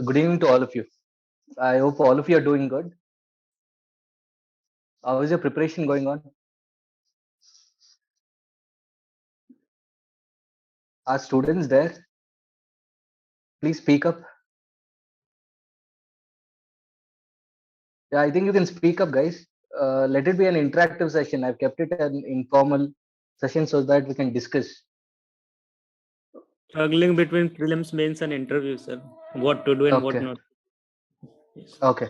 Good evening to all of you. I hope all of you are doing good. How is your preparation going on? Are students there? Please speak up. Yeah, I think you can speak up, guys. Let it be an interactive session. I've kept it an informal session so that we can discuss. Struggling between prelims, mains, and interviews, sir. What to do and what Okay. not. Yes. Okay,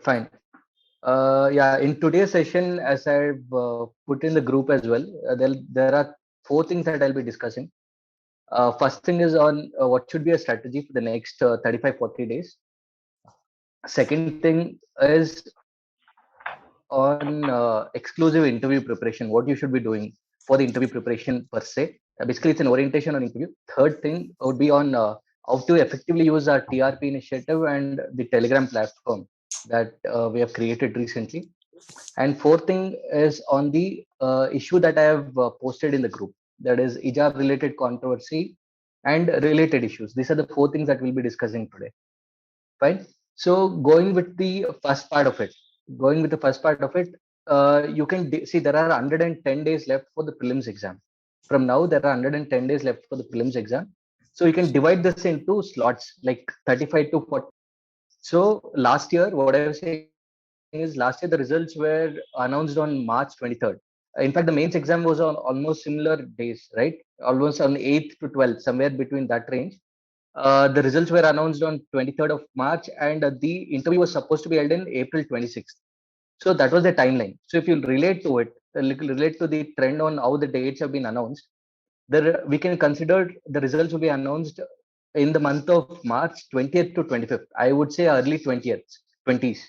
fine. Yeah, in today's session, as I've put in the group as well, there are 4 things that I'll be discussing. First thing is on what should be a strategy for the next 35-40 days. Second thing is on exclusive interview preparation, what you should be doing for the interview preparation per se. Basically, it's an orientation on interview. Third thing would be on how to effectively use our TRP initiative and the Telegram platform that we have created recently. And fourth thing is on the issue that I have posted in the group, that is hijab related controversy and related issues. These are the 4 things that we'll be discussing today. Fine. So going with the first part of it, you can see there are 110 days left for the prelims exam. From now, there are 110 days left for the prelims exam. So you can divide this into slots like 35 to 40. So last year, what I was saying is last year the results were announced on March 23rd. In fact, the mains exam was on almost similar days, right? Almost on 8th to 12th, somewhere between that range. The results were announced on 23rd of March, and the interview was supposed to be held in April 26th. So that was the timeline. So if you relate to it, relate to the trend on how the dates have been announced, there we can consider the results will be announced in the month of March 20th to 25th. I would say early 20th, 20s.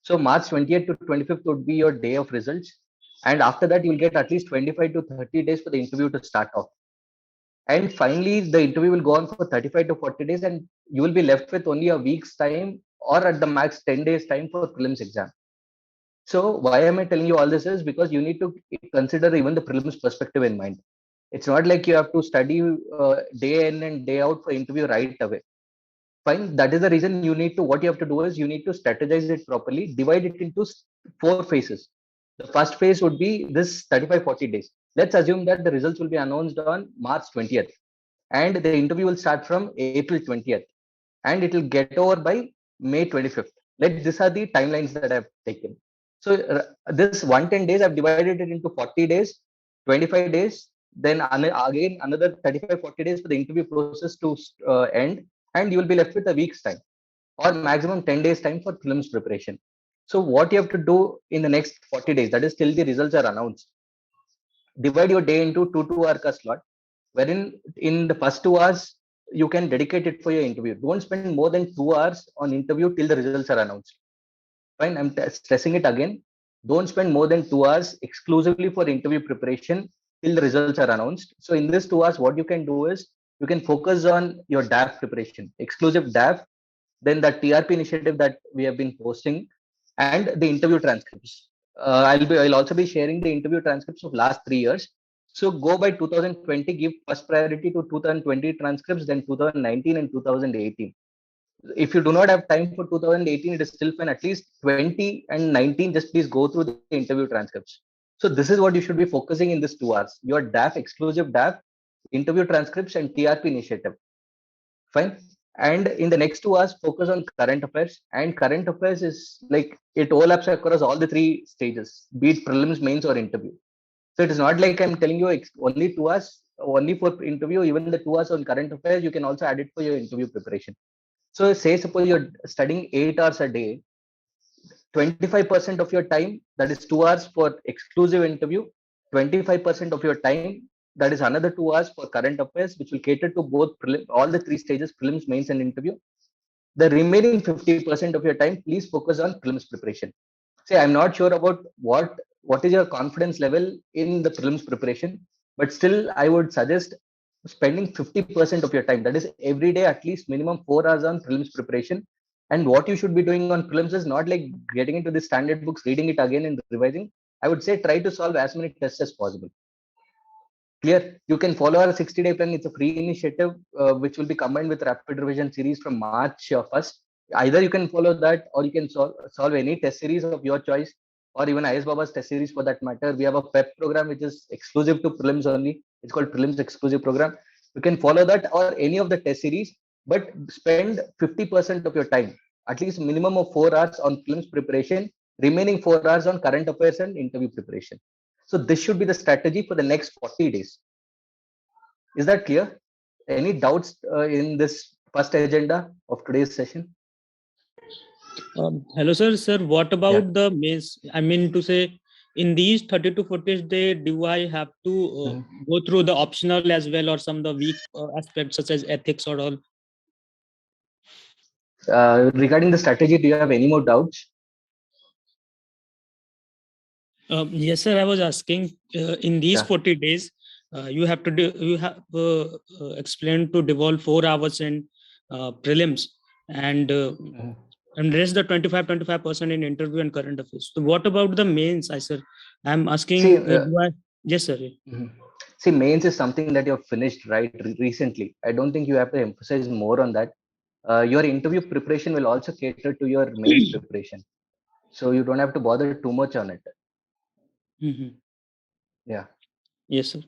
So March 20th to 25th would be your day of results, and after that you'll get at least 25 to 30 days for the interview to start off. And finally, the interview will go on for 35 to 40 days, and you will be left with only a week's time or at the max 10 days time for prelims exam. So why am I telling you all this is because you need to consider even the prelims perspective in mind. It's not like you have to study day in and day out for interview right away. Fine. That is the reason you need to, what you have to do is you need to strategize it properly, divide it into 4 phases. The first phase would be this 35-40 days. Let's assume that the results will be announced on March 20th and the interview will start from April 20th and it will get over by May 25th. These are the timelines that I've taken. So this 110 days, I've divided it into 40 days, 25 days, then again another 35-40 days for the interview process to end, and you will be left with a week's time or maximum 10 days time for prelims preparation. So what you have to do in the next 40 days, that is till the results are announced, divide your day into 2 2-hour slot, wherein in the first 2 hours you can dedicate it for your interview. Don't spend more than 2 hours on interview till the results are announced. Fine, I'm stressing it again. Don't spend more than 2 hours exclusively for interview preparation till the results are announced. So in this 2 hours, what you can do is you can focus on your DAF preparation, exclusive DAF, then the TRP initiative that we have been posting, and the interview transcripts. I'll also be sharing the interview transcripts of last 3 years. So go by 2020, give first priority to 2020 transcripts, then 2019 and 2018. If you do not have time for 2018, it is still fine. At least 20 and 19, just please go through the interview transcripts. So this is what you should be focusing in this 2 hours. Your DAF, exclusive DAF, interview transcripts, and TRP initiative. Fine. And in the next 2 hours, focus on current affairs. And current affairs is like it overlaps across all the 3 stages, be it prelims, mains, or interview. So it is not like I'm telling you only 2 hours, only for interview. Even the 2 hours on current affairs, you can also add it for your interview preparation. So say suppose you're studying 8 hours a day, 25% of your time, that is 2 hours for exclusive interview, 25% of your time, that is another 2 hours for current affairs, which will cater to both all the 3 stages, prelims, mains, and interview. The remaining 50% of your time, please focus on prelims preparation. Say, I'm not sure about what is your confidence level in the prelims preparation, but still I would suggest spending 50% of your time, that is every day at least minimum 4 hours on prelims preparation. And what you should be doing on prelims is not like getting into the standard books, reading it again and revising. I would say try to solve as many tests as possible. Clear? You can follow our 60-day plan. It's a free initiative which will be combined with rapid revision series from March 1st. Either you can follow that, or you can solve any test series of your choice, or even IASBABA's test series for that matter. We have a PEP program which is exclusive to prelims only. It's called Prelims Exclusive Program. You can follow that or any of the test series, but spend 50% of your time, at least minimum of 4 hours on prelims preparation, remaining 4 hours on current affairs and interview preparation. So this should be the strategy for the next 40 days. Is that clear? Any doubts in this first agenda of today's session? Hello, sir. Sir, what about the mains? I mean to say, in these 30 to 40 days, do I have to go through the optional as well, or some of the weak aspects such as ethics or all? Regarding the strategy, do you have any more doubts? Yes, sir. I was asking in these 40 days, you have explained to devolve 4 hours in prelims and rest the 25% in interview and current affairs. So what about the mains? I'm asking. Yes, sir. See, mains is something that you've finished recently. I don't think you have to emphasize more on that. Your interview preparation will also cater to your mains preparation, so you don't have to bother too much on it. Yeah. Yes, sir.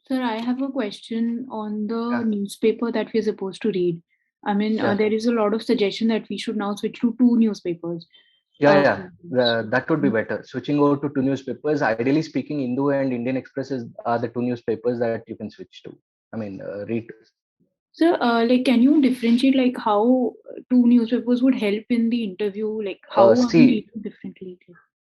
Sir, I have a question on the newspaper that we're supposed to read. I mean, there is a lot of suggestion that we should now switch to 2 newspapers. That would be better. Switching over to 2 newspapers. Ideally speaking, Hindu and Indian Express are the 2 newspapers that you can switch to. I mean, read. So, can you differentiate how 2 newspapers would help in the interview? Like, how are we reading differently?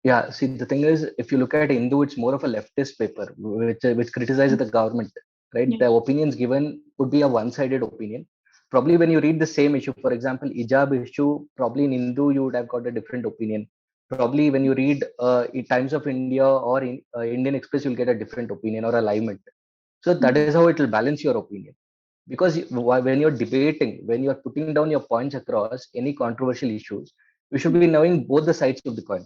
Yeah, see, the thing is, if you look at Hindu, it's more of a leftist paper, which criticizes the government, right? The opinions given would be a one-sided opinion. Probably when you read the same issue, for example, hijab issue, probably in Hindu, you would have got a different opinion. Probably when you read Times of India or Indian Express, you'll get a different opinion or alignment. So that is how it will balance your opinion. Because when you're debating, when you're putting down your points across any controversial issues, you should be knowing both the sides of the coin.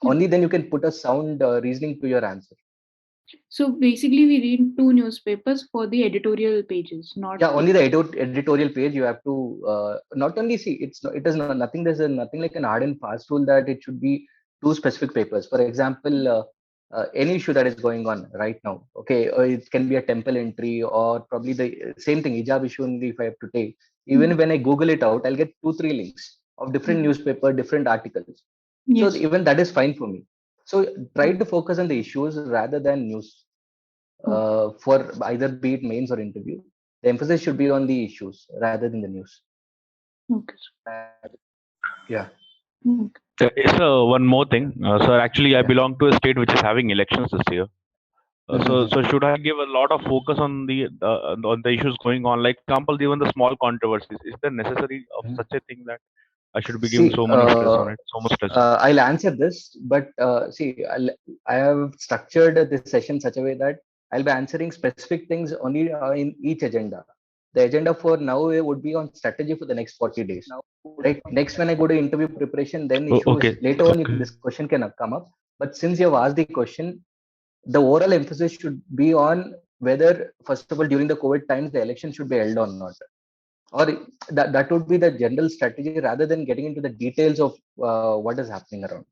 Only then you can put a sound reasoning to your answer. So basically, we read 2 newspapers for the editorial pages, not. Yeah, only the editorial page. You have to not only see it is nothing. There's nothing like an hard and fast rule that it should be 2 specific papers. For example, any issue that is going on right now. Okay, it can be a temple entry or probably the same thing, hijab issue. Only if I have to take, even when I Google it out, I'll get 2-3 links of different newspaper, different articles. So even that is fine for me. So try to focus on the issues rather than news. For either be it mains or interview, the emphasis should be on the issues rather than the news. Okay. Yeah. So one more thing, sir. Actually, I belong to a state which is having elections this year. So should I give a lot of focus on the issues going on? Like, for example, even the small controversies. Is there necessary of such a thing that I should be giving so much stress on it? So much stress. I'll answer this, but I have structured this session in such a way that I'll be answering specific things only in each agenda. The agenda for now would be on strategy for the next 40 days. Right. Next, when I go to interview preparation, then issues later on this question can come up. But since you have asked the question, the overall emphasis should be on whether, first of all, during the COVID times, the election should be held or not. Or that would be the general strategy rather than getting into the details of what is happening around.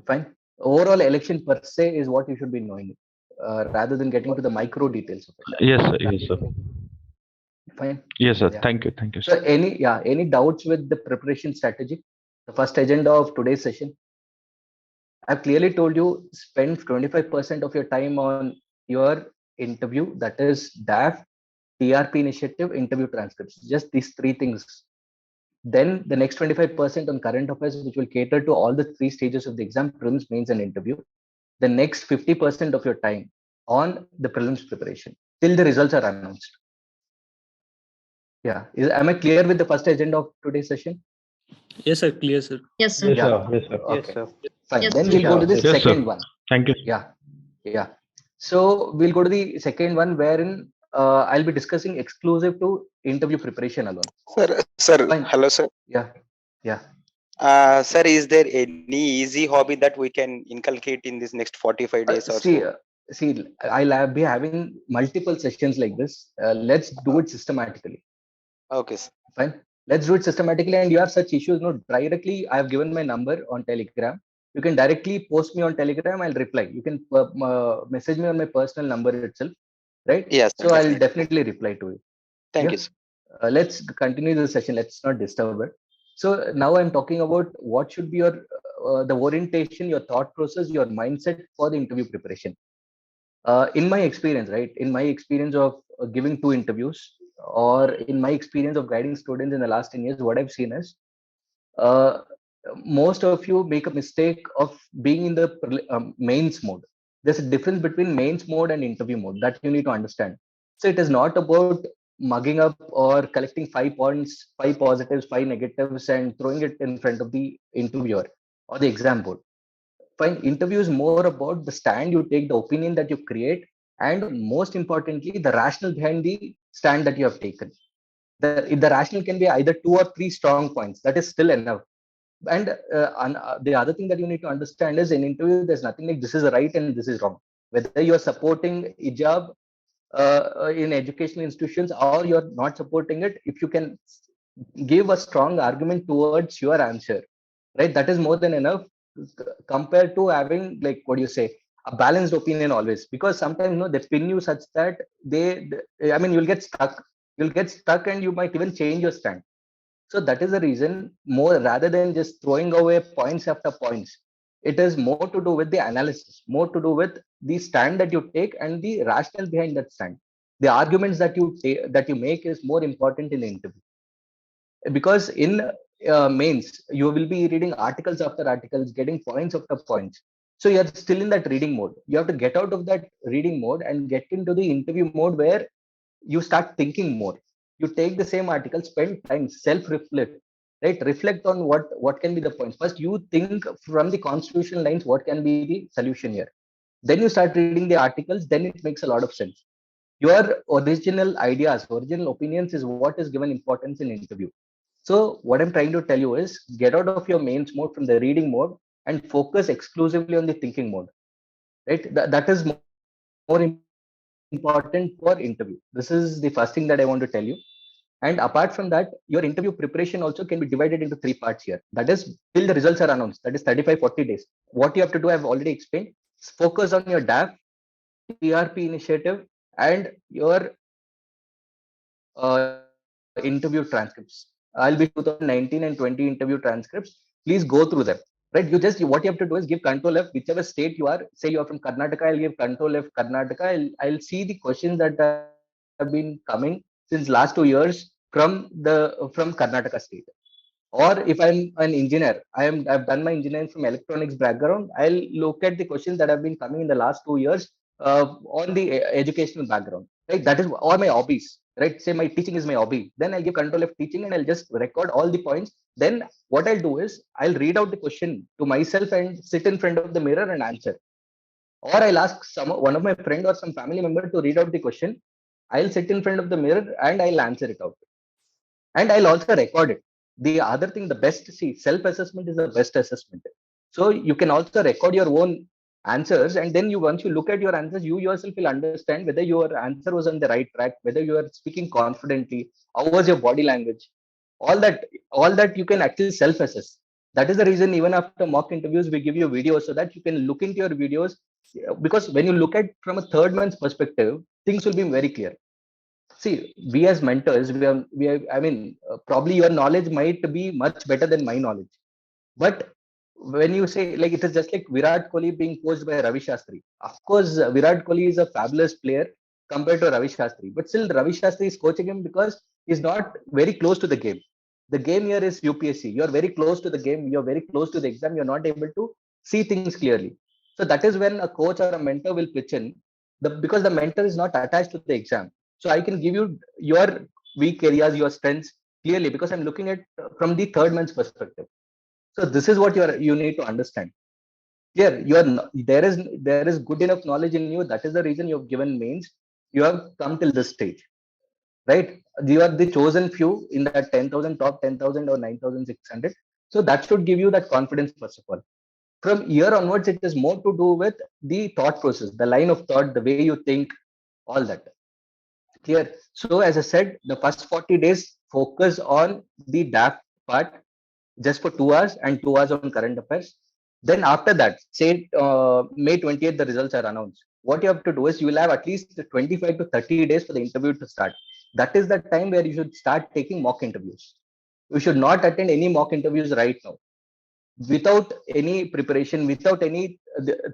Fine. Overall election per se is what you should be knowing rather than getting to the micro details of it. Yes, sir. Yes, sir. Fine. Yes, sir. Yeah. Thank you. Thank you, sir. So any doubts with the preparation strategy? The first agenda of today's session. I've clearly told you spend 25% of your time on your interview, that is DAF, TRP initiative, interview transcripts, just these 3 things. Then the next 25% on current affairs, which will cater to all the 3 stages of the exam, prelims, mains, and interview. The next 50% of your time on the prelims preparation till the results are announced. Yeah. Am I clear with the first agenda of today's session? Yes, sir. Clear, sir. Yes, sir. Yeah. Yes, sir. Okay. Yes, sir. Fine. Yes, then sir. we'll go to the second one. Thank you. Yeah. So we'll go to the second one, wherein I'll be discussing exclusive to interview preparation alone. Sir. Fine. Hello, sir. Yeah. Sir, is there any easy hobby that we can inculcate in this next 45 days or See, so? see, I'll be having multiple sessions like this. Let's do it systematically. Okay. Fine. Let's do it systematically. And you have such issues, no, directly. I have given my number on Telegram. You can directly post me on Telegram. I'll reply. You can message me on my personal number itself, right? Yes, So I'll definitely reply to you. Thank you. Let's continue the session. Let's not disturb it. So now I'm talking about what should be your the orientation, your thought process, your mindset for the interview preparation. In my experience, right? In my experience of giving 2 interviews, or in my experience of guiding students in the last 10 years, what I've seen is uh, most of you make a mistake of being in the mains mode. There's a difference between mains mode and interview mode that you need to understand. So it is not about mugging up or collecting 5 points, 5 positives, 5 negatives, and throwing it in front of the interviewer or the exam board. Fine. Interview is more about the stand you take, the opinion that you create, and most importantly, the rationale behind the stand that you have taken. The rationale can be either 2 or 3 strong points. That is still enough. And the other thing that you need to understand is in interview, there's nothing like this is right and this is wrong. Whether you're supporting hijab in educational institutions or you're not supporting it, if you can give a strong argument towards your answer, right, that is more than enough compared to having, like, what do you say, a balanced opinion always. Because sometimes, they pin you such that I mean, you'll get stuck and you might even change your stand. So that is the reason, more rather than just throwing away points after points, it is more to do with the analysis, more to do with the stand that you take and the rationale behind that stand. The arguments that you make is more important in the interview. Because in mains, you will be reading articles after articles, getting points after points. So you're still in that reading mode. You have to get out of that reading mode and get into the interview mode where you start thinking more. You take the same article, spend time, self-reflect, right? Reflect on what can be the points. First, you think from the constitutional lines, what can be the solution here. Then you start reading the articles, then it makes a lot of sense. Your original ideas, original opinions is what is given importance in interview. So what I'm trying to tell you is get out of your mains mode from the reading mode and focus exclusively on the thinking mode, right? That is more important for interview. This is the first thing that I want to tell you. And apart from that, your interview preparation also can be divided into 3 parts here. That is till the results are announced. That is 35, 40 days. What you have to do, I've already explained. Focus on your DAF, TRP initiative, and your interview transcripts. I'll be sharing 2019 and 20 interview transcripts. Please go through them. Right? What you have to do is give Control F, whichever state you are. Say you are from Karnataka, I'll give Control F Karnataka. I'll see the questions that have been coming since last 2 years from Karnataka state. Or if I'm an engineer, I've done my engineering from electronics background, I'll look at the questions that have been coming in the last 2 years on the educational background, right? That is, or my hobbies, right? Say my teaching is my hobby, then I'll give Control F teaching and I'll just record all the points. Then what I'll do is I'll read out the question to myself and sit in front of the mirror and answer. Or I'll ask one of my friend or some family member to read out the question. I'll sit in front of the mirror and I'll answer it out, and I'll also record it. The other thing, the best, see, self-assessment is the best assessment. So you can also record your own answers, and then once you look at your answers, you yourself will understand whether your answer was on the right track, whether you are speaking confidently, how was your body language, all that you can actually self-assess. That is the reason even after mock interviews we give you videos so that you can look into your videos, because when you look at from a third man's perspective, things will be very clear. See, we as mentors, I mean, probably your knowledge might be much better than my knowledge. But when you say, like, it is just like Virat Kohli being coached by Ravi Shastri. Of course, Virat Kohli is a fabulous player compared to Ravi Shastri. But still, Ravi Shastri is coaching him because he's not very close to the game. The game here is UPSC. You're very close to the game. You're very close to the exam. You're not able to see things clearly. So that is when a coach or a mentor will pitch in, because the mentor is not attached to the exam. So I can give you your weak areas, your strengths clearly, because I'm looking at from the third man's perspective. So this is what you need to understand. Yeah, there is good enough knowledge in you. That is the reason you've given mains. You have come till this stage, right? You are the chosen few in that 10,000, top 10,000 or 9,600. So that should give you that confidence, first of all. From here onwards, it is more to do with the thought process, the line of thought, the way you think, all that. Clear? So as I said, the first 40 days focus on the DAF part just for 2 hours and 2 hours on current affairs. Then after that, say May 20th, the results are announced. What you have to do is you will have at least 25 to 30 days for the interview to start. That is the time where you should start taking mock interviews. You should not attend any mock interviews right now without any preparation, without any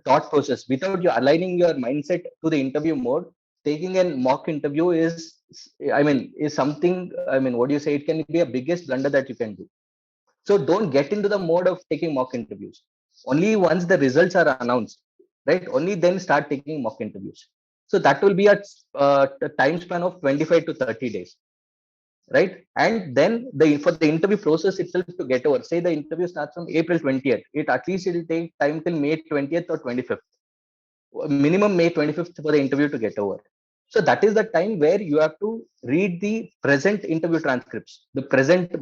thought process, without you aligning your mindset to the interview mode. Taking a mock interview is something, what do you say? It can be a biggest blunder that you can do. So don't get into the mode of taking mock interviews. Only once the results are announced, right? Only then start taking mock interviews. So that will be a time span of 25 to 30 days, right? And then for the interview process itself to get over, say the interview starts from April 20th, at least it will take time till May 20th or 25th. Minimum May 25th for the interview to get over. So that is the time where you have to read the present interview transcripts, the present,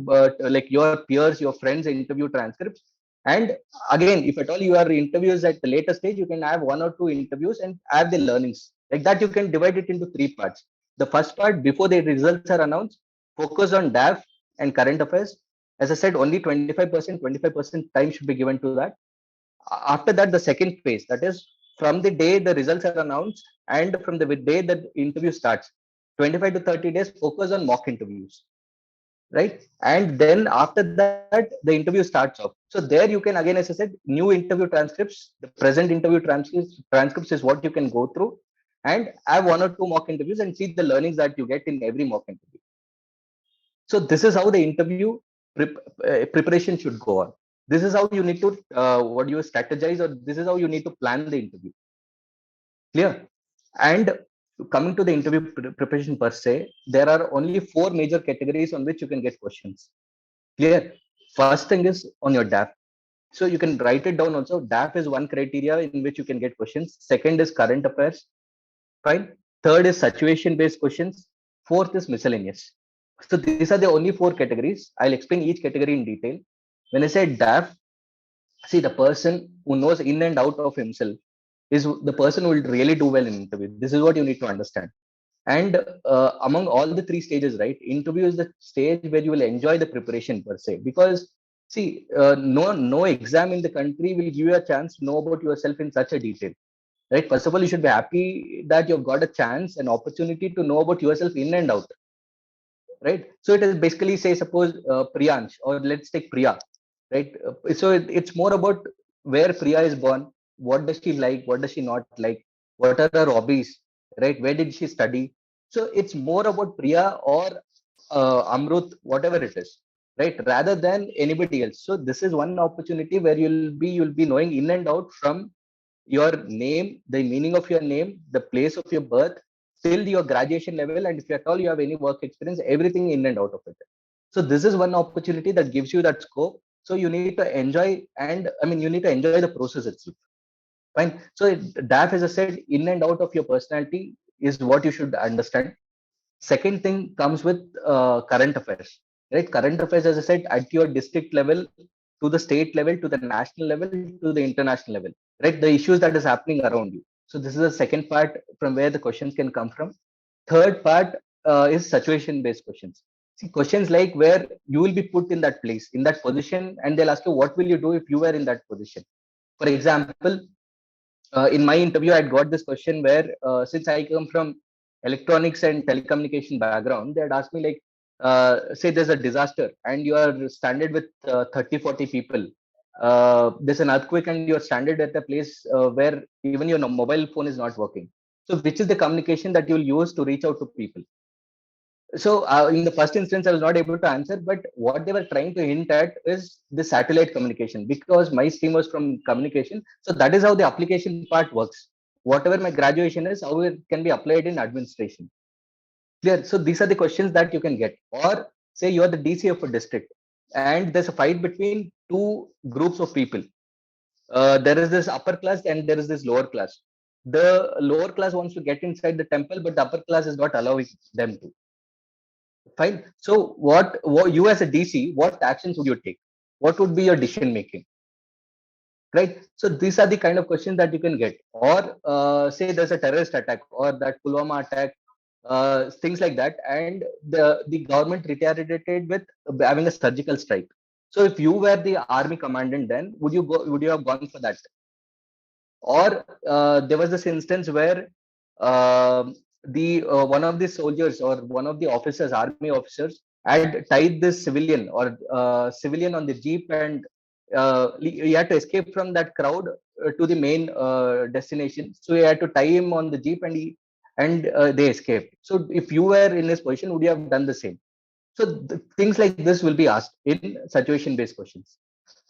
like your peers, your friends' interview transcripts. And again, if at all you are interviews at the later stage, you can have 1 or 2 interviews and have the learnings. Like that, you can divide it into 3 parts. The first part, before the results are announced, focus on DAF and current affairs. As I said, only 25% time should be given to that. After that, the second phase, that is from the day the results are announced and from the day that interview starts, 25 to 30 days focus on mock interviews, right? And then after that, the interview starts off. So there you can, again, as I said, new interview transcripts, the present interview transcripts is what you can go through and have 1 or 2 mock interviews and see the learnings that you get in every mock interview. So this is how the interview preparation should go on. This is how you need to strategize, or this is how you need to plan the interview. Clear? And coming to the interview preparation per se, there are only 4 major categories on which you can get questions. Clear? First thing is on your DAF. So you can write it down also. DAF is one criteria in which you can get questions. Second is current affairs. Fine. Third is situation based questions. Fourth is miscellaneous. So these are the only 4 categories. I'll explain each category in detail. When I say DAF, see, the person who knows in and out of himself is the person who will really do well in interview. This is what you need to understand. And among all the 3 stages, right, interview is the stage where you will enjoy the preparation per se. Because see, no exam in the country will give you a chance to know about yourself in such a detail. Right? First of all, you should be happy that you've got a chance, an opportunity to know about yourself in and out. Right? So it is basically, say, suppose Priyansh, or let's take Priya. Right? So it's more about where Priya is born, what does she like, what does she not like, what are her hobbies, right? Where did she study? So it's more about Priya or Amrut, whatever it is, right? Rather than anybody else. So this is one opportunity where you'll be knowing in and out, from your name, the meaning of your name, the place of your birth, till your graduation level, and if at all you have any work experience, everything in and out of it. So this is one opportunity that gives you that scope. So you need to enjoy, and you need to enjoy the process itself. Fine. So DAF, as I said, in and out of your personality is what you should understand. Second thing comes with current affairs, right? Current affairs, as I said, at your district level, to the state level, to the national level, to the international level, right? The issues that is happening around you. So this is the second part from where the questions can come from. Third part is situation based questions. See, questions like where you will be put in that place, in that position, and they'll ask you, what will you do if you were in that position? For example, in my interview, I got this question where, since I come from electronics and telecommunication background, they had asked me, like, say there's a disaster and you are stranded with 30, 40 people. There's an earthquake and you're stranded at a place where even your mobile phone is not working. So which is the communication that you'll use to reach out to people? So in the first instance, I was not able to answer, but what they were trying to hint at is the satellite communication, because my stream was from communication. So that is how the application part works. Whatever my graduation is, how it can be applied in administration. Clear? So these are the questions that you can get. Or say you are the DC of a district and there's a fight between 2 groups of people. There is this upper class and there is this lower class. The lower class wants to get inside the temple, but the upper class is not allowing them to. Fine. So what you as a DC, what actions would you take? What would be your decision making? right? So these are the kind of questions that you can get. Or say there's a terrorist attack or that Pulwama attack, things like that, and the government retaliated with having a surgical strike. So if you were the army commandant, then would you have gone for that? Or there was this instance where the one of the soldiers or one of the officers, army officers, had tied this civilian or civilian on the jeep, and he had to escape from that crowd to the main destination. So he had to tie him on the jeep, and they escaped. So if you were in his position, would you have done the same? So things like this will be asked in situation based questions.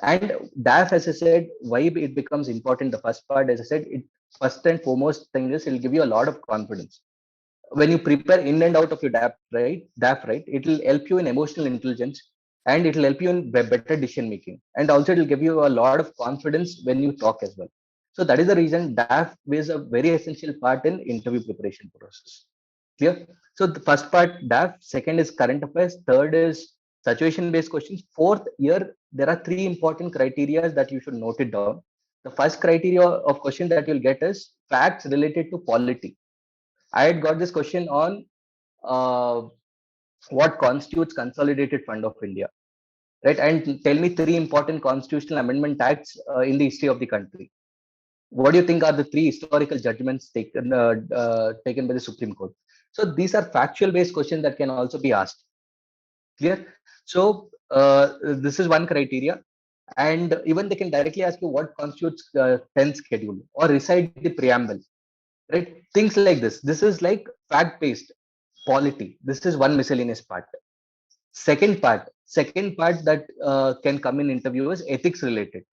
And DAF, as I said, why it becomes important, the first part, as I said, it first and foremost thing is it'll give you a lot of confidence. When you prepare in and out of your DAF, right, it will help you in emotional intelligence, and it will help you in better decision making. And also it will give you a lot of confidence when you talk as well. So that is the reason DAF is a very essential part in interview preparation process. Clear? So the first part, DAF, second is current affairs, third is situation based questions. Fourth, here there are three important criteria that you should note it down. The first criteria of question that you'll get is facts related to polity. I had got this question on what constitutes Consolidated Fund of India, right? And tell me three important constitutional amendment acts in the history of the country. What do you think are the three historical judgments taken by the Supreme Court? So these are factual based questions that can also be asked. Clear? So this is one criteria, and even they can directly ask you what constitutes 10th schedule or recite the preamble, right? Things like this. This is like fact based polity. This is one miscellaneous part. Second part that can come in interview is ethics related.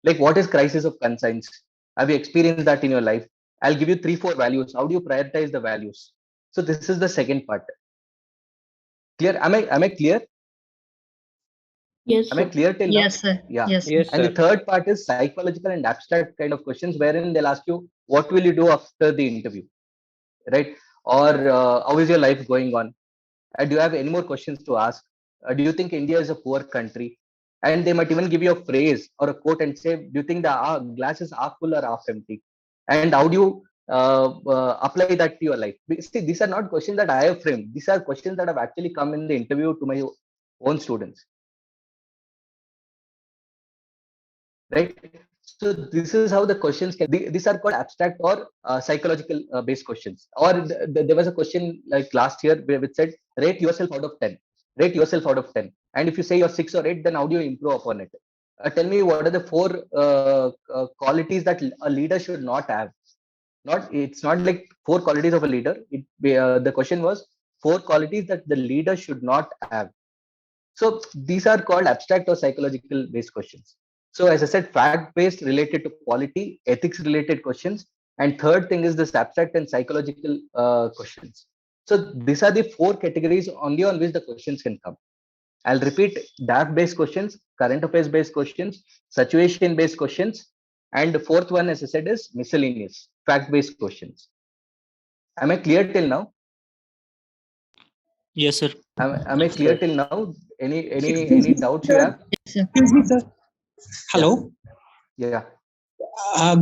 Like what is crisis of conscience? Have you experienced that in your life? I'll give you 3 4 values. How do you prioritize the values? So this is the second part. Clear? Am I clear? Yes, Am I sir. clear till now? Yes, sir. Yeah. Yes, Yes, And sir. the third part is psychological and abstract kind of questions, wherein they'll ask you, what will you do after the interview? Right? Or how is your life going on? Do you have any more questions to ask? Do you think India is a poor country? And they might even give you a phrase or a quote and say, do you think the glass is half full or half empty? And how do you apply that to your life? See, these are not questions that I have framed. These are questions that have actually come in the interview to my own students. Right? So this is how the questions can. These are called abstract or psychological based questions. Or there was a question like last year which said, rate yourself out of 10. Rate yourself out of 10. And if you say you're 6 or 8, then how do you improve upon it? Tell me what are the 4 qualities that a leader should not have. It's not like 4 qualities of a leader. The question was 4 qualities that the leader should not have. So these are called abstract or psychological based questions. So as I said, fact based related to quality, ethics related questions, and third thing is this abstract and psychological questions. So these are the 4 categories only on which the questions can come. I'll repeat: DAF based questions, current affairs based questions, situation based questions, and the fourth one, as I said, is miscellaneous fact based questions. Am I clear till now? Yes, sir. Am I clear till now? Any doubts you have? Excuse me, sir. Hello. Yeah.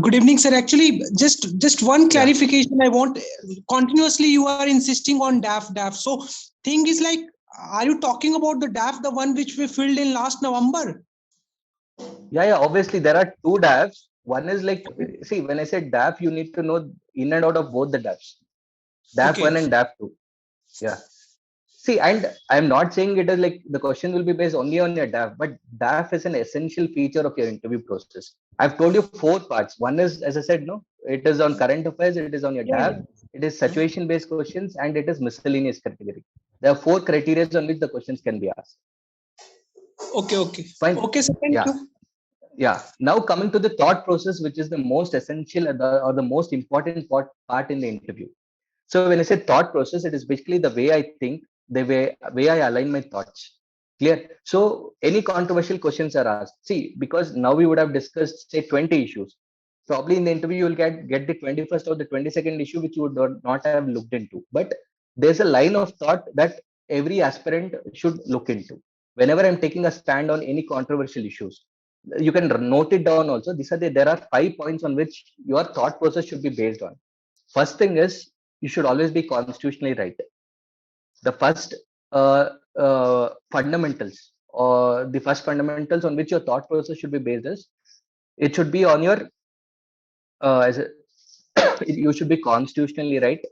Good evening, sir. Actually, just one clarification I want. Continuously, you are insisting on DAF. So, thing is like, are you talking about the DAF, the one which we filled in last November? Yeah. Obviously, there are 2 DAFs. One is like, see, when I said DAF, you need to know in and out of both the DAFs. DAF 1 and DAF 2. Yeah. See, and I'm not saying it is like the question will be based only on your DAF, but DAF is an essential feature of your interview process. I've told you 4 parts. One is, as I said, no, it is on current affairs, it is on your DAF, it is situation based questions, and it is miscellaneous category. There are 4 criteria on which the questions can be asked. Okay. Fine. Okay, sir. Thank you. Yeah. Now coming to the thought process, which is the most essential or the most important part in the interview. So when I say thought process, it is basically the way I think, the way I align my thoughts. Clear? So any controversial questions are asked. See, because now we would have discussed, say, 20 issues. Probably in the interview, you will get the 21st or the 22nd issue, which you would not have looked into. But there's a line of thought that every aspirant should look into. Whenever I'm taking a stand on any controversial issues, you can note it down also. There are 5 points on which your thought process should be based on. First thing is, you should always be constitutionally right. The first fundamentals, or the first fundamentals on which your thought process should be based is, it should be on your as a, you should be constitutionally right,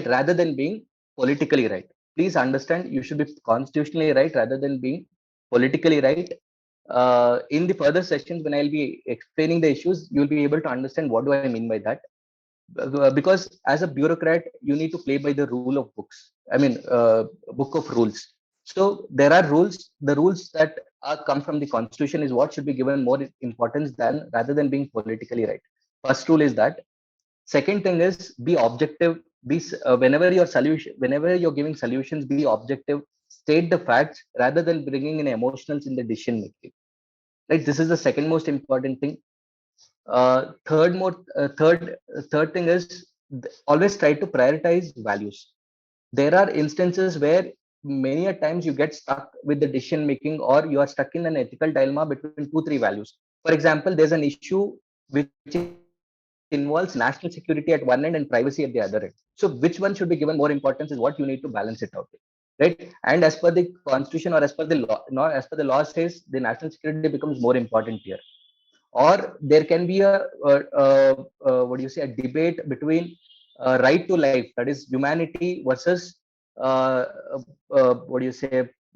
rather than being politically right. Please understand, you should be constitutionally right rather than being politically right. In the further sessions, when I'll be explaining the issues, you'll be able to understand what do I mean by that. Because as a bureaucrat, you need to play by the rule of books. Book of rules. So there are rules. The rules that come from the constitution is what should be given more importance than, rather than being politically right. First rule is that. Second thing is, be objective. Whenever you're giving solutions, be objective. State the facts rather than bringing in emotionals in the decision making. Right. This is the second most important thing. Third thing is, always try to prioritize values. There are instances where many a times you get stuck with the decision making, or you are stuck in an ethical dilemma between 2-3 values. For example, there's an issue which involves national security at one end and privacy at the other end. So which one should be given more importance is what you need to balance it out with, right? And as per the constitution, or as per the law, as per the law says, the national security becomes more important here. Or there can be a debate between right to life, that is humanity, versus uh,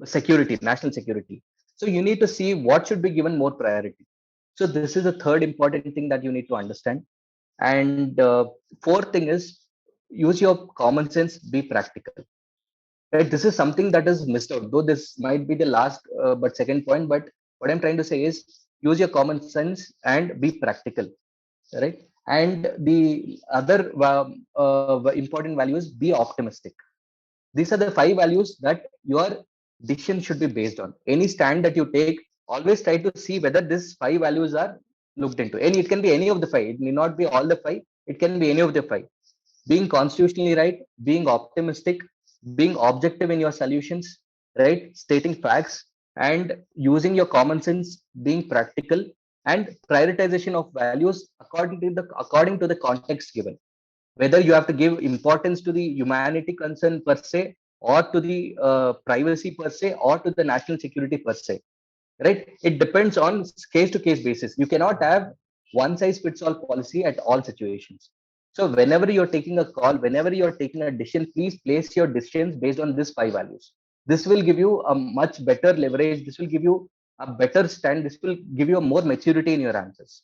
security, national security. So you need to see what should be given more priority. So this is the third important thing that you need to understand. And fourth thing is, use your common sense, be practical. Right? This is something that is missed out, though this might be the last but second point. But what I'm trying to say is, use your common sense and be practical, right? And the other important value is, be optimistic. These are the 5 values that your decision should be based on. Any stand that you take, always try to see whether these 5 values are looked into. And it can be any of the 5. It may not be all the 5. It can be any of the 5. Being constitutionally right, being optimistic, being objective in your solutions, right? Stating facts, and using your common sense, being practical, and prioritization of values according to the context given. Whether you have to give importance to the humanity concern per se, or to the privacy per se, or to the national security per se, right? It depends on case to case basis. You cannot have one size fits all policy at all situations. So whenever you're taking a call, whenever you're taking a decision, please place your decisions based on these 5 values. This will give you a much better leverage. This will give you a better stand. This will give you a more maturity in your answers.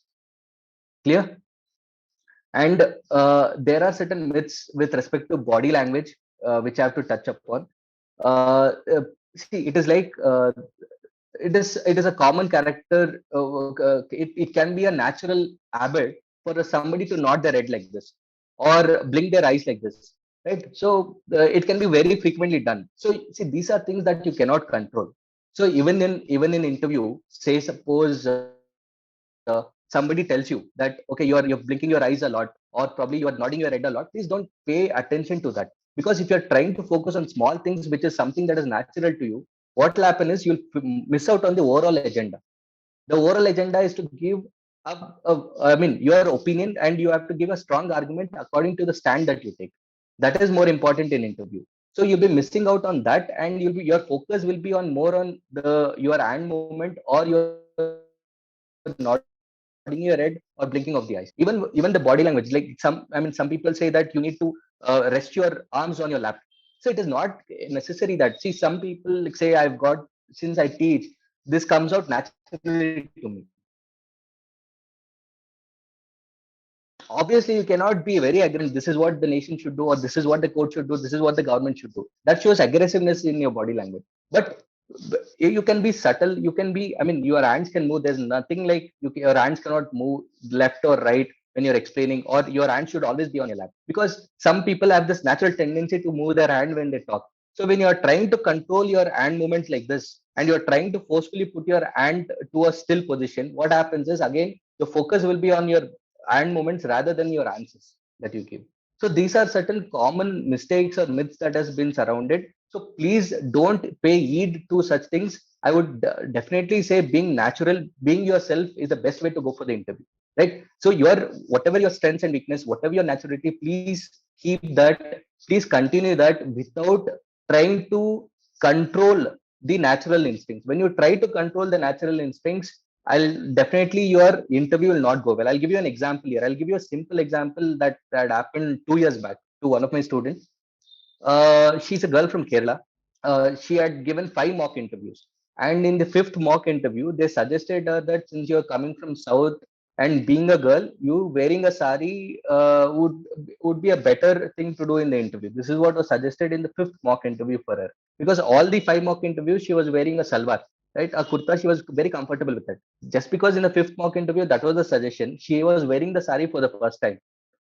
Clear? And there are certain myths with respect to body language, which I have to touch upon. See, it is like it is a common character. It can be a natural habit for somebody to nod their head like this, or blink their eyes like this, right? So it can be very frequently done. So see, these are things that you cannot control. So even in interview, say suppose somebody tells you that, okay, you're blinking your eyes a lot, or probably you are nodding your head a lot. Please don't pay attention to that, because if you're trying to focus on small things, which is something that is natural to you, what will happen is, you'll miss out on the overall agenda. The overall agenda is to give your opinion, and you have to give a strong argument according to the stand that you take. That is more important in interview. So you'll be missing out on that, and your focus will be on more on your hand movement, or your nodding your head or blinking of the eyes. Even the body language, like some people say that you need to rest your arms on your lap. So it is not necessary that, see, some people like say, since I teach, this comes out naturally to me. Obviously, you cannot be very aggressive. This is what the nation should do, or this is what the court should do, this is what the government should do. That shows aggressiveness in your body language. But you can be subtle. You can be, your hands can move. There's nothing like your hands cannot move left or right when you're explaining, or your hand should always be on your lap. Because some people have this natural tendency to move their hand when they talk. So when you're trying to control your hand movements like this, and you're trying to forcefully put your hand to a still position, what happens is, again, the focus will be on your hand movements rather than your answers that you give. So these are certain common mistakes or myths that has been surrounded. So please don't pay heed to such things. I would definitely say being natural, being yourself is the best way to go for the interview, right? So whatever your strengths and weakness, whatever your naturality, please keep that, please continue that without trying to control the natural instincts. When you try to control the natural instincts, definitely your interview will not go well. I'll give you an example here. I'll give you a simple example that happened 2 years back to one of my students. She's a girl from Kerala. She had given 5 mock interviews, and in the 5th mock interview, they suggested her that since you're coming from South and being a girl, you wearing a sari would be a better thing to do in the interview. This is what was suggested in the 5th mock interview for her, because all the 5 mock interviews she was wearing a salwar, right, a kurta. She was very comfortable with that. Just because in the 5th mock interview that was the suggestion, she was wearing the sari for the first time,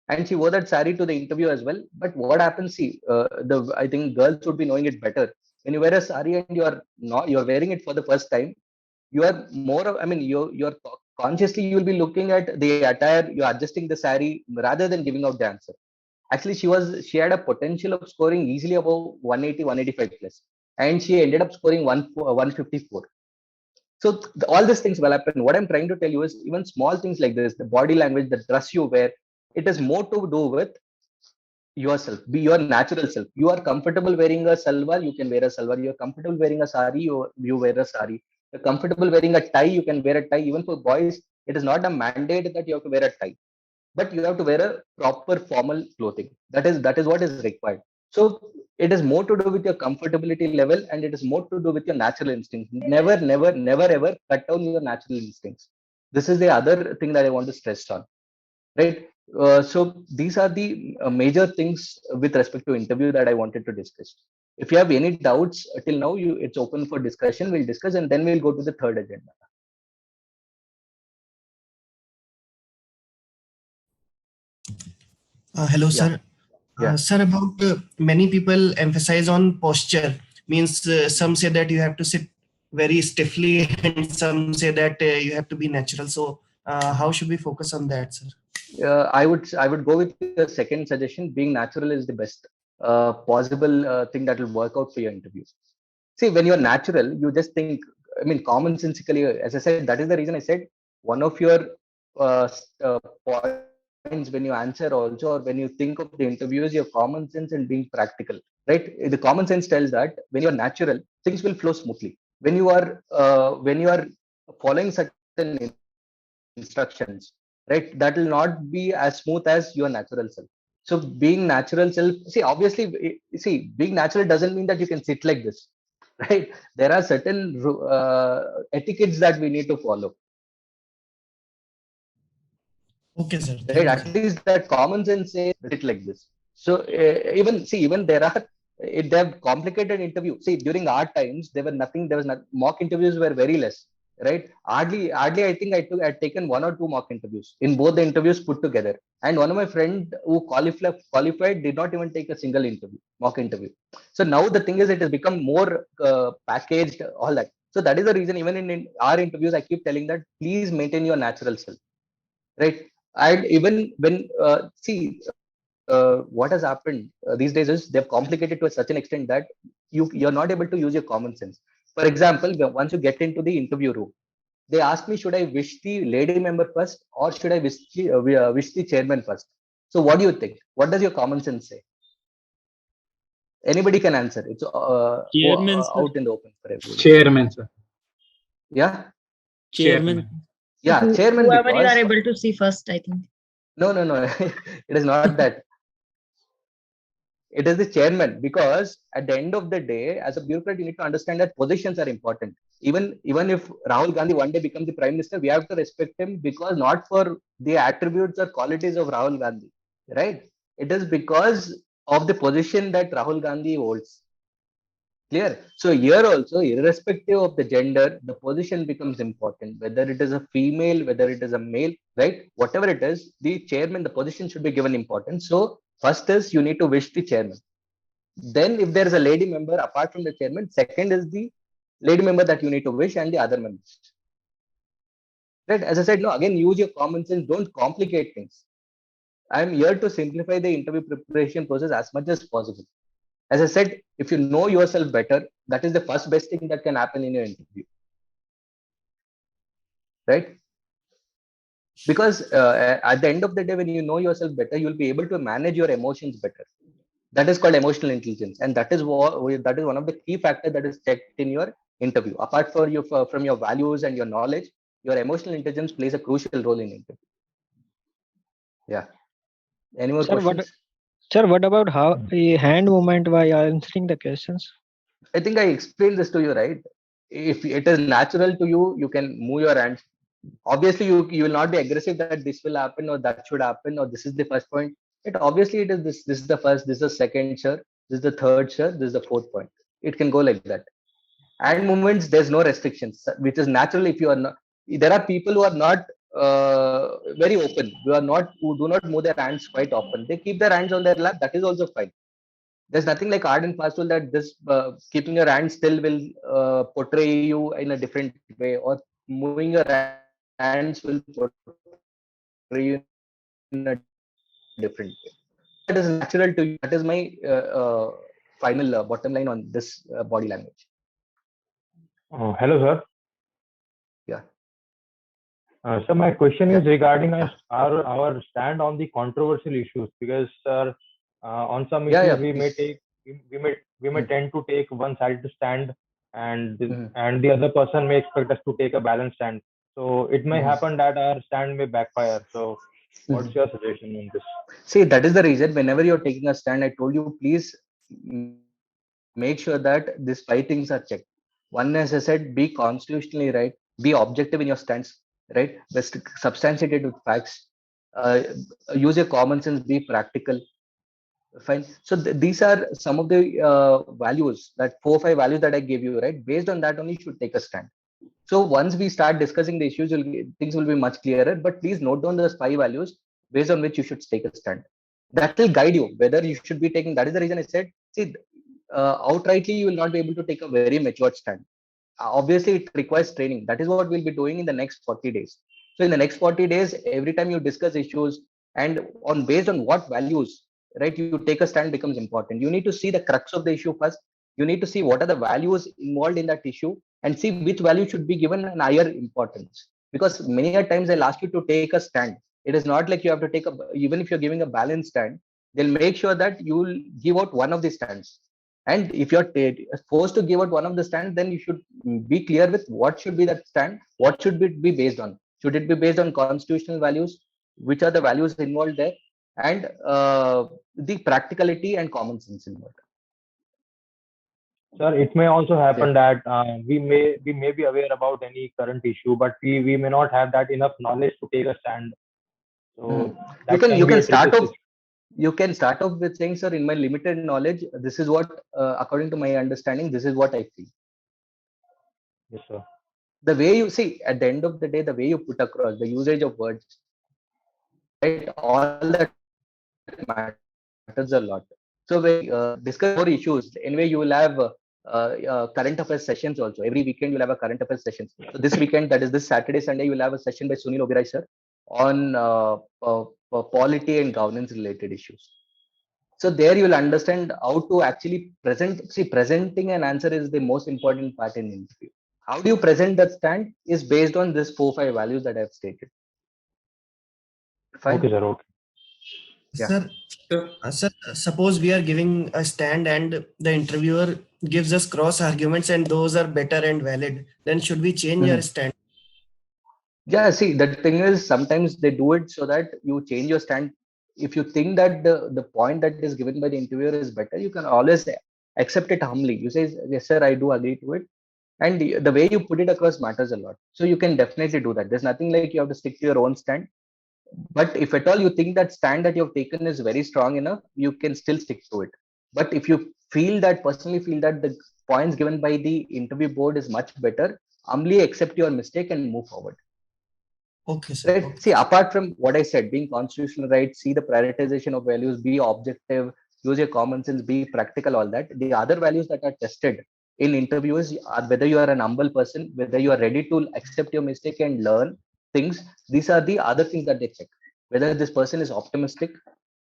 and she wore that sari to the interview as well. But what happens? See, I think girls would be knowing it better. When you wear a sari and you're wearing it for the first time, you are more of, I mean, you're consciously you will be looking at the attire, you're adjusting the sari rather than giving out the answer. Actually, she had a potential of scoring easily above 180, 185 plus, and she ended up scoring 154. So all these things will happen. What I'm trying to tell you is even small things like this, the body language, the dress you wear, it is more to do with yourself. Be your natural self. You are comfortable wearing a salwar, you can wear a salwar. You're comfortable wearing a sari, you wear a sari. You're comfortable wearing a tie, you can wear a tie. Even for boys, it is not a mandate that you have to wear a tie, but you have to wear a proper formal clothing. That is what is required. So it is more to do with your comfortability level, and it is more to do with your natural instincts. Never ever cut down your natural instincts. This is the other thing that I want to stress on, right? So these are the major things with respect to interview that I wanted to discuss. If you have any doubts till now, it's open for discussion. We'll discuss and then we'll go to the third agenda. Hello, Yeah. sir. Sir, about many people emphasize on posture. Means some say that you have to sit very stiffly, and some say that you have to be natural. So, how should we focus on that, sir? I would go with the second suggestion. Being natural is the best possible thing that will work out for your interviews. See, when you're natural, you just think. I mean, commonsensically, as I said, that is the reason I said one of your points when you answer also, or when you think of the interview, is your common sense and being practical. Right? The common sense tells that when you're natural, things will flow smoothly. When you are following certain instructions, right, that will not be as smooth as your natural self. So being natural self, see, obviously, being natural doesn't mean that you can sit like this, right? There are certain etiquettes that we need to follow. Okay, sir. Right? At least that common sense says sit like this. So even there are they have complicated interview. See, during our times, there was not, mock interviews were very less, right? Hardly I think I'd taken 1 or 2 mock interviews in both the interviews put together. And one of my friend who qualified did not even take a single mock interview. So now the thing is, it has become more packaged, all that. So that is the reason even in our interviews, I keep telling that please maintain your natural self, right? And even when what has happened these days is they've complicated to such an extent that you're not able to use your common sense. For example, once you get into the interview room, they ask me, should I wish the lady member first, or should I wish the chairman first? So what do you think? What does your common sense say? Anybody can answer. It's Chairman, out in the open for everybody. Chairman, sir. Yeah. Chairman. Yeah, chairman. Whoever Because you are able to see first, I think. No. It is not that. It is the chairman, because at the end of the day, as a bureaucrat, you need to understand that positions are important. Even if Rahul Gandhi one day becomes the prime minister, we have to respect him, because not for the attributes or qualities of Rahul Gandhi, right? It is because of the position that Rahul Gandhi holds. Clear? So here also, irrespective of the gender, the position becomes important. Whether it is a female, whether it is a male, right? Whatever it is, the chairman, the position should be given importance. So first is you need to wish the chairman. Then if there is a lady member apart from the chairman, second is the lady member that you need to wish, and the other members. Right? As I said, no, again, use your common sense. Don't complicate things. I'm here to simplify the interview preparation process as much as possible. As I said, if you know yourself better, that is the first best thing that can happen in your interview. right? Because at the end of the day, when you know yourself better, you'll be able to manage your emotions better. That is called emotional intelligence, and that is one of the key factors that is checked in your interview. Apart from your values and your knowledge, your emotional intelligence plays a crucial role in interview. Yeah. Any more questions? Sir, what about how a hand movement while answering the questions? I think I explained this to you, right? If it is natural to you, you can move your hands. Obviously, you will not be aggressive that this will happen or that should happen or this is the first point. It obviously it is this is the first, this is the second, sir. This is the third, sir. This is the fourth point. It can go like that. And movements, there's no restrictions, which is natural. If you are not, there are people who are not very open, who do not move their hands quite often. They keep their hands on their lap. That is also fine. There's nothing like hard and fast rule that this keeping your hands still will portray you in a different way, or moving your hands will portray you in a different way. That is natural to you. That is my final bottom line on this body language. Hello, sir. Yeah. So my question is regarding our stand on the controversial issues, because on some issues we may tend to take one-sided stand, and the other person may expect us to take a balanced stand. So it may happen that our stand may backfire. So what's your suggestion on this? See, that is the reason whenever you're taking a stand, I told you, please make sure that these 5 things are checked. One, as I said, be constitutionally right, be objective in your stance, right? Substantiate it with facts, uh, use your common sense, be practical. Fine. So these are some of the values, that 4 or 5 values that I gave you, right? Based on that only you should take a stand. So once we start discussing the issues, things will be much clearer. But please note down those 5 values based on which you should take a stand. That will guide you whether you should be taking. That is the reason I said, see, outrightly you will not be able to take a very matured stand. Obviously, it requires training. That is what we'll be doing in the next 40 days. So in the next 40 days, every time you discuss issues and on based on what values, right, you take a stand becomes important. You need to see the crux of the issue first. You need to see what are the values involved in that issue and see which value should be given an higher importance. Because many a times I'll ask you to take a stand. It is not like you have to take even if you're giving a balanced stand, they'll make sure that you'll give out one of the stands. And if you're forced to give out one of the stands, then you should be clear with what should be that stand, what should it be based on. Should it be based on constitutional values? Which are the values involved there? And the practicality and common sense involved. Sir, it may also happen that we may be aware about any current issue, but we may not have that enough knowledge to take a stand. So you can start off. You can start off with saying, sir, in my limited knowledge, this is what, according to my understanding, this is what I feel. Yes, sir. The way you see, at the end of the day, the way you put across, the usage of words, right, all that matters a lot. So when you discuss more issues, anyway, you will have current affairs sessions also. Every weekend, you'll have a current affairs sessions. So this weekend, that is this Saturday, Sunday, you will have a session by Sunil Oberoi, sir, on polity and governance related issues. So there you will understand how to actually present. See, presenting an answer is the most important part in the interview. How do you present that stand is based on this 4 or 5 values that I have stated. Fine. Okay, sir. Okay. Yeah. Sir, suppose we are giving a stand and the interviewer gives us cross arguments and those are better and valid. Then should we change our stand? Yeah, see, the thing is, sometimes they do it so that you change your stand. If you think that the point that is given by the interviewer is better, you can always accept it humbly. You say, yes, sir, I do agree to it. And the way you put it across matters a lot. So you can definitely do that. There's nothing like you have to stick to your own stand. But if at all you think that stand that you've taken is very strong enough, you can still stick to it. But if you personally feel that the points given by the interview board is much better, humbly accept your mistake and move forward. Okay, sir. Right. Okay. See, apart from what I said, being constitutional right, see the prioritization of values, be objective, use your common sense, be practical, all that. The other values that are tested in interviews are whether you are an humble person, whether you are ready to accept your mistake and learn things. These are the other things that they check. Whether this person is optimistic,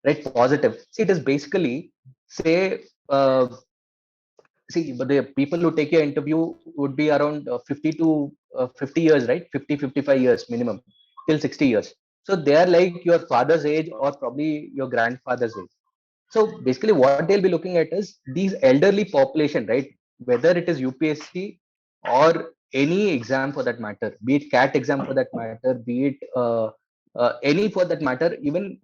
right, positive. See, it is basically, say, see, but the people who take your interview would be around 50 to 50 years, right? 50, 55 years minimum till 60 years. So they are like your father's age or probably your grandfather's age. So basically what they'll be looking at is these elderly population, right? Whether it is UPSC or any exam for that matter, be it CAT exam for that matter, be it any for that matter, even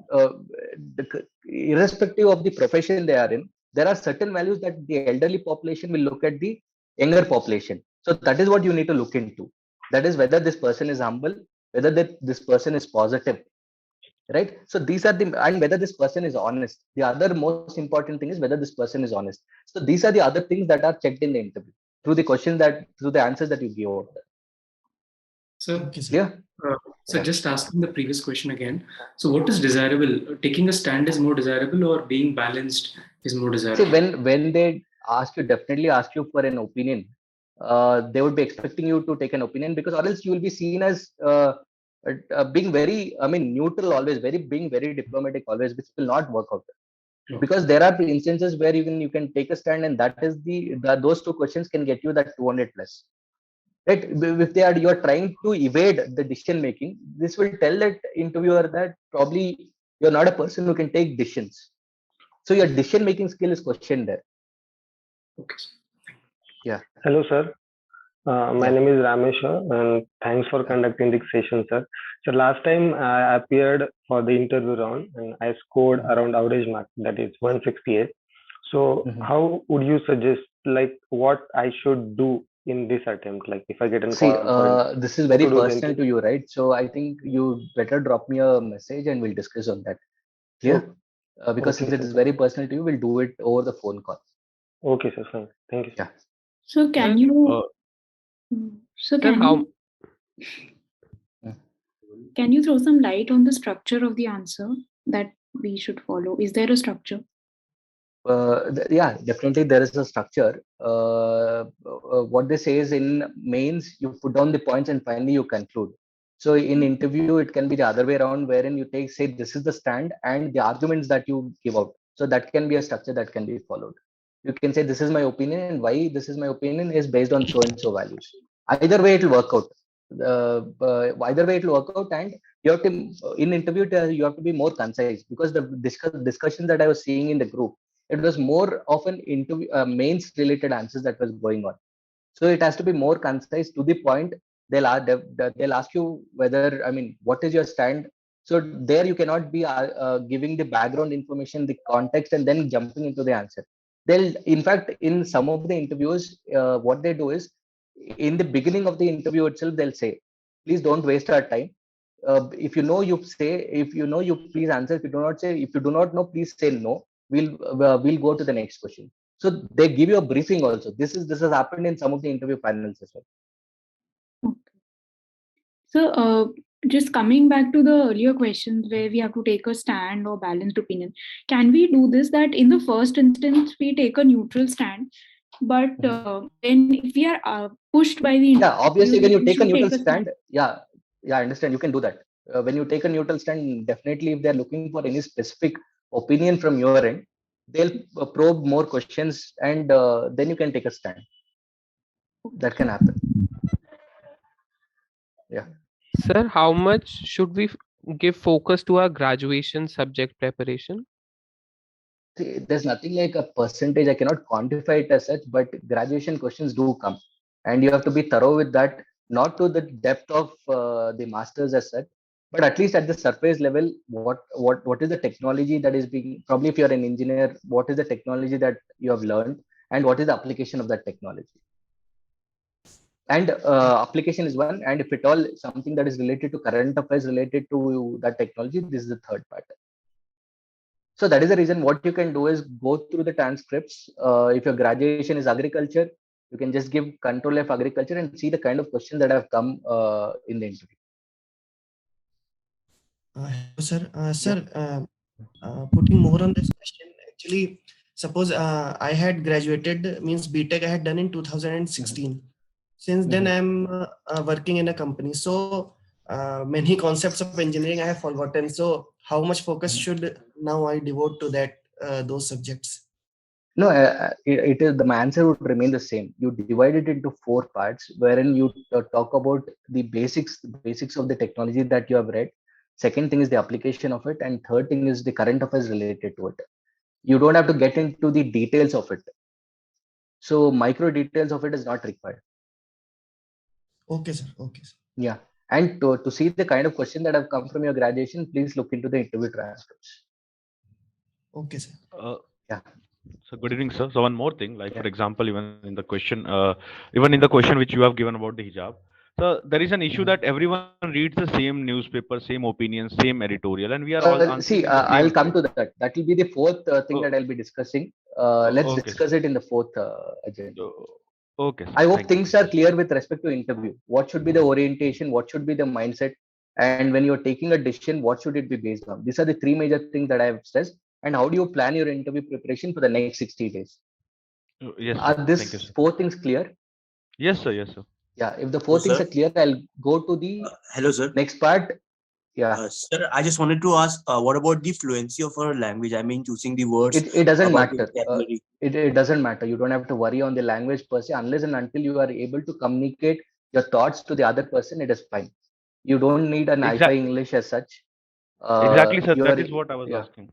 irrespective of the profession they are in, there are certain values that the elderly population will look at the younger population. So that is what you need to look into. That is whether this person is humble, whether this person is positive, right? So these are the, and whether this person is honest. The other most important thing is whether this person is honest. So these are the other things that are checked in the interview through the questions that, through the answers that you give out there. So, Okay, sir. Yeah. So just asking the previous question again. So what is desirable? Taking a stand is more desirable, or being balanced is more desirable? See, when they ask you, definitely ask you for an opinion, they would be expecting you to take an opinion, because or else you will be seen as being very, I mean, neutral always, being very diplomatic always, which will not work out. Sure. Because there are instances where you can take a stand, and that is those two questions can get you that 200 plus. Right? If you are trying to evade the decision making, this will tell that interviewer that probably you're not a person who can take decisions. So your decision making skill is questioned there. Okay. Yeah. Hello, sir. My name is Ramesh, and thanks for conducting this session, sir. So last time I appeared for the interview round and I scored around average mark, that is 168. So how would you suggest, like, what I should do in this attempt? Like, if I get a See, call, this is very personal to you, right? So I think you better drop me a message and we'll discuss on that. Clear? Because okay, since it is very personal to you, we'll do it over the phone call. Okay, sir. Fine. Thank you. Yeah. So can you? So can you throw some light on the structure of the answer that we should follow? Is there a structure? Yeah, definitely there is a structure. What they say is in mains, you put down the points and finally you conclude. So in interview, it can be the other way around, wherein you say this is the stand and the arguments that you give out. So that can be a structure that can be followed. You can say this is my opinion, and why this is my opinion is based on so and so values. Either way, it will work out. Either way, it will work out, and you have to, in interview, you have to be more concise, because the discussion that I was seeing in the group, it was more often interview mains related answers that was going on. So it has to be more concise, to the point. They'll ask you whether, I mean, what is your stand. So there you cannot be giving the background information, the context, and then jumping into the answer. They'll, in fact, in some of the interviews, what they do is, in the beginning of the interview itself, they'll say, please don't waste our time. If you know, you say. If you know, you please answer. If you do not say, if you do not know, please say no. We'll go to the next question. So they give you a briefing also. This has happened in some of the interview panels as well. Okay. So just coming back to the earlier questions where we have to take a stand or balanced opinion, can we do this that in the first instance we take a neutral stand, but then if we are pushed by the yeah, obviously when you take a neutral stand, stand, yeah, I understand, you can do that. When you take a neutral stand, definitely if they're looking for any specific opinion from your end, they'll probe more questions, and then you can take a stand. That can happen. Yeah. Sir, how much should we give focus to our graduation subject preparation? See, there's nothing like a percentage. I cannot quantify it as such, but graduation questions do come, and you have to be thorough with that. Not to the depth of the masters as such, but at least at the surface level, what is the technology that is being, probably if you're an engineer, what is the technology that you have learned, and what is the application of that technology. And application is one, and if at all something that is related to current affairs related to that technology, this is the third part. So that is the reason what you can do is go through the transcripts. If your graduation is agriculture, you can just give control of agriculture and see the kind of questions that have come in the interview. Sir, putting more on this question, actually, suppose I had graduated, means BTech I had done in 2016. Since then, I'm working in a company. So many concepts of engineering I have forgotten. So how much focus should now I devote to that those subjects? No, it is my answer would remain the same. You divide it into 4 parts, wherein you talk about the basics of the technology that you have read. Second thing is the application of it, and third thing is the current affairs related to it. You don't have to get into the details of it. So micro details of it is not required. Okay, sir. Okay, sir. Yeah. And to see the kind of question that have come from your graduation, please look into the interview transcripts. Okay, sir. Yeah. So good evening, sir. So one more thing, like for example, even in the question which you have given about the hijab, so there is an issue that everyone reads the same newspaper, same opinions, same editorial, and we are all answering in the same I'll way. come to that. That will be the fourth thing that I'll be discussing. Let's Okay, discuss sir. it in the fourth agenda. Okay, sir. I hope Thank you. things are clear with respect to interview. What should be the orientation? What should be the mindset? And when you're taking a decision, what should it be based on? These are the three major things that I have stressed. And how do you plan your interview preparation for the next 60 days? Yes, Are sir. Thank you, these sir. 4 things clear? Yes, sir. Yes, sir. Yeah. If the Hello, 4 things sir. are clear, I'll go to the Hello, sir. next part. Yeah. Sir, I just wanted to ask, what about the fluency of our language? I mean, choosing the words It doesn't about the matter. vocabulary. It doesn't matter. You don't have to worry on the language per se, unless and until you are able to communicate your thoughts to the other person. It is fine. You don't need an IFI Exactly. English as such. Exactly, sir. You That are, is what I was yeah, asking.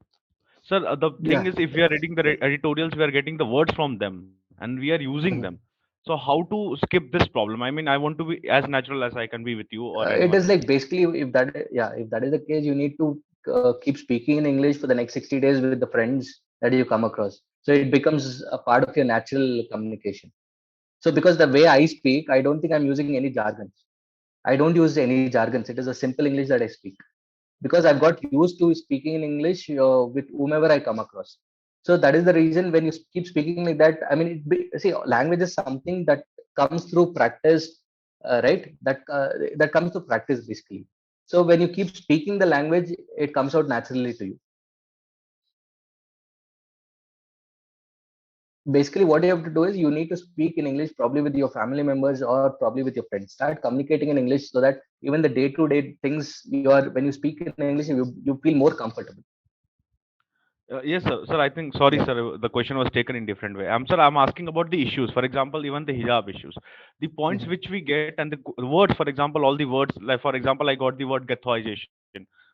Sir, the thing yeah. is, if we are reading the editorials, we are getting the words from them and we are using them. Mhm. So how to skip this problem? I mean, I want to be as natural as I can be with you or It anyone is else. like basically if that is the case, you need to keep speaking in English for the next 60 days with the friends that you come across. So it becomes a part of your natural communication. So because the way I speak, I don't think I'm using any jargons. I don't use any jargons. It is a simple English that I speak because I've got used to speaking in English with whomever I come across. So that is the reason when you keep speaking like that, I mean, see, language is something that comes through practice, right? That comes through practice basically. So when you keep speaking the language, it comes out naturally to you. Basically, what you have to do is you need to speak in English probably with your family members or probably with your friends. Start communicating in English so that even the day-to-day things you are when you speak in English, you feel more comfortable. Yes, sir. Sir, I think, sorry, Yeah. sir, the question was taken in different way. I'm asking about the issues. For example, even the hijab issues, the points Mhm. which we get and the words, for example, all the words, like, for example, I got the word ghettoization.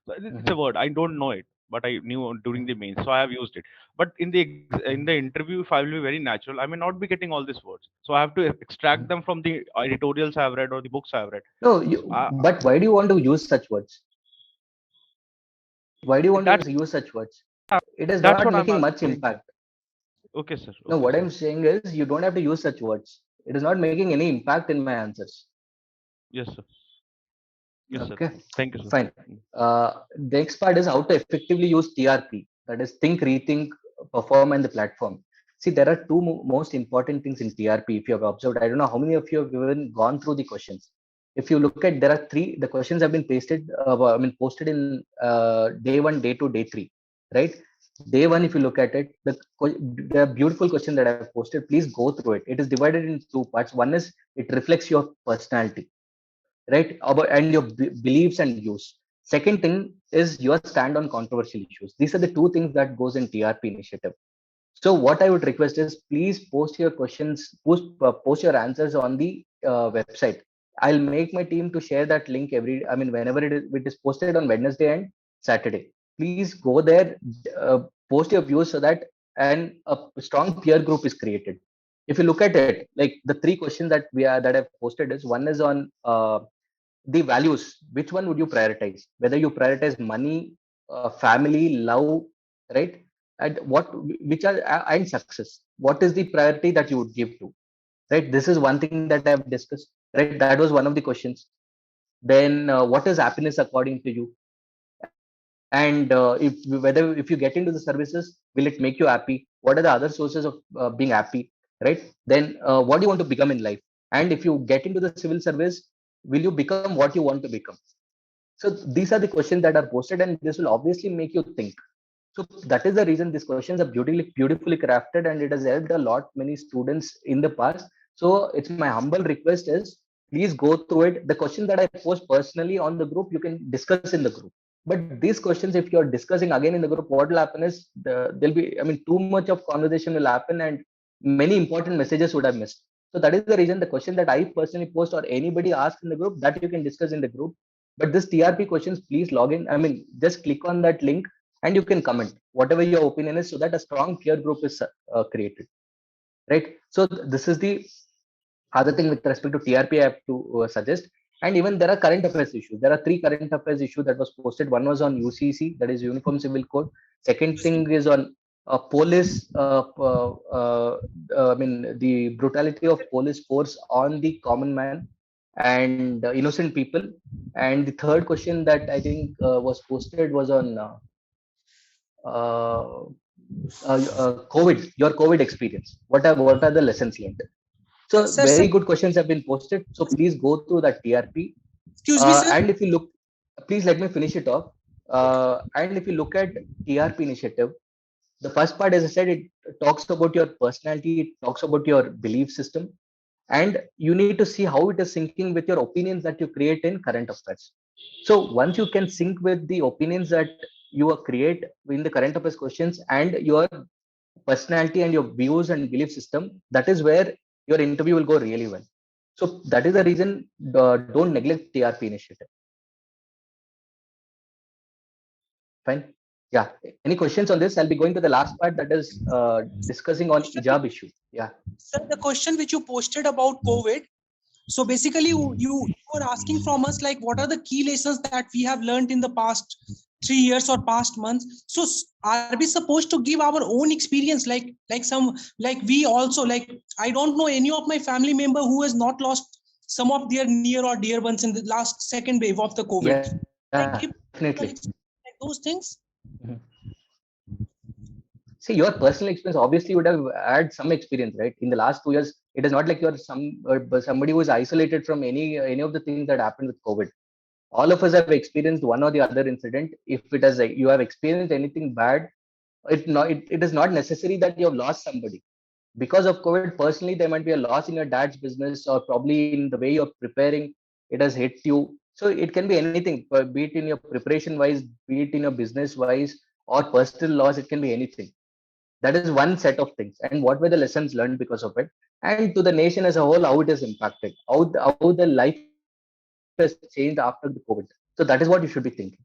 So it's a Mhm. word. I don't know it, but I knew during the mains. So I have used it. But in the interview, if I will be very natural, I may not be getting all these words. So I have to extract them from the editorials I have read or the books I have read. No, So but why do you want to use such words? Why do you want that's to use such words? It is that's not what I'm making much asking. impact. Okay, sir. No, Okay, what sir. I'm saying is you don't have to use such words. It is not making any impact in my answers. Yes, sir. Yes, sir. Okay, Thank you, sir. fine. Next part is how to effectively use TRP. That is think, rethink, perform, and the platform. See, there are two most important things in TRP. If you have observed, I don't know how many of you have even gone through the questions. If you look at, there are three. The questions have been pasted. Posted in day one, day two, day three. Right? Day one, if you look at it, the beautiful question that I've posted. Please go through it. It is divided in 2 parts. One is it reflects your personality, right, and your beliefs and views. Second thing is your stand on controversial issues. These are the two things that goes in TRP initiative. So what I would request is please post your questions, post your answers on the website. I'll make my team to share that link whenever it is posted on Wednesday and Saturday. Please go there, post your views so that and a strong peer group is created. If you look at it, like the three questions that I've posted is one is on the values. Which one would you prioritize? Whether you prioritize money, family, love, right? And which are and success, what is the priority that you would give to, right? This is one thing that I've discussed, right? That was one of the questions. Then what is happiness according to you? And if you get into the services, will it make you happy? What are the other sources of being happy, right? Then what do you want to become in life? And if you get into the civil service, will you become what you want to become? So these are the questions that are posted, and this will obviously make you think. So that is the reason these questions are beautifully crafted, and it has helped a lot many students in the past. So it's my humble request is please go through it. The question that I post personally on the group, you can discuss in the group. But these questions, if you're discussing again in the group, what will happen is there'll be, too much of conversation will happen and many important messages would have missed. So that is the reason the question that I personally post or anybody asks in the group, that you can discuss in the group. But this TRP questions, please log in. Just click on that link and you can comment whatever your opinion is, so that a strong peer group is created. Right. So this is the other thing with respect to TRP I have to suggest. And even there are current affairs issues. There are 3 current affairs issues that was posted. One was on UCC, that is Uniform Civil Code. Second thing is on police, the brutality of police force on the common man and innocent people. And the third question that I think was posted was on COVID, your COVID experience. What are the lessons learned? So very good questions have been posted. So please go through that TRP. Excuse me, sir. And if you look, please let me finish it off. And if you look at TRP initiative, the first part, as I said, it talks about your personality, it talks about your belief system, and you need to see how it is syncing with your opinions that you create in current affairs. So once you can sync with the opinions that you create in the current affairs questions and your personality and your views and belief system, that is where your interview will go really well. So that is the reason, don't neglect TRP initiative. Fine. Yeah. Any questions on this? I'll be going to the last part, that is discussing on hijab issue. Yeah. Sir, the question which you posted about COVID. So basically, you were asking from us, like, what are the key lessons that we have learned in the past 3 years or past months? So are we supposed to give our own experience? Like we also, like, I don't know any of my family member who has not lost some of their near or dear ones in the last second wave of the COVID. Yeah, definitely. Like those things. See, your personal experience obviously would have had some experience, right? In the last 2 years, it is not like you're somebody who is isolated from any of the things that happened with COVID. All of us have experienced one or the other incident. If it has, you have experienced anything bad, it is not necessary that you have lost somebody. Because of COVID, personally, there might be a loss in your dad's business, or probably in the way you're preparing, it has hit you. So it can be anything, be it in your preparation wise, be it in your business wise, or personal loss, it can be anything. That is one set of things. And what were the lessons learned because of it? And to the nation as a whole, how it has impacted, how the life has changed after the COVID. So that is what you should be thinking.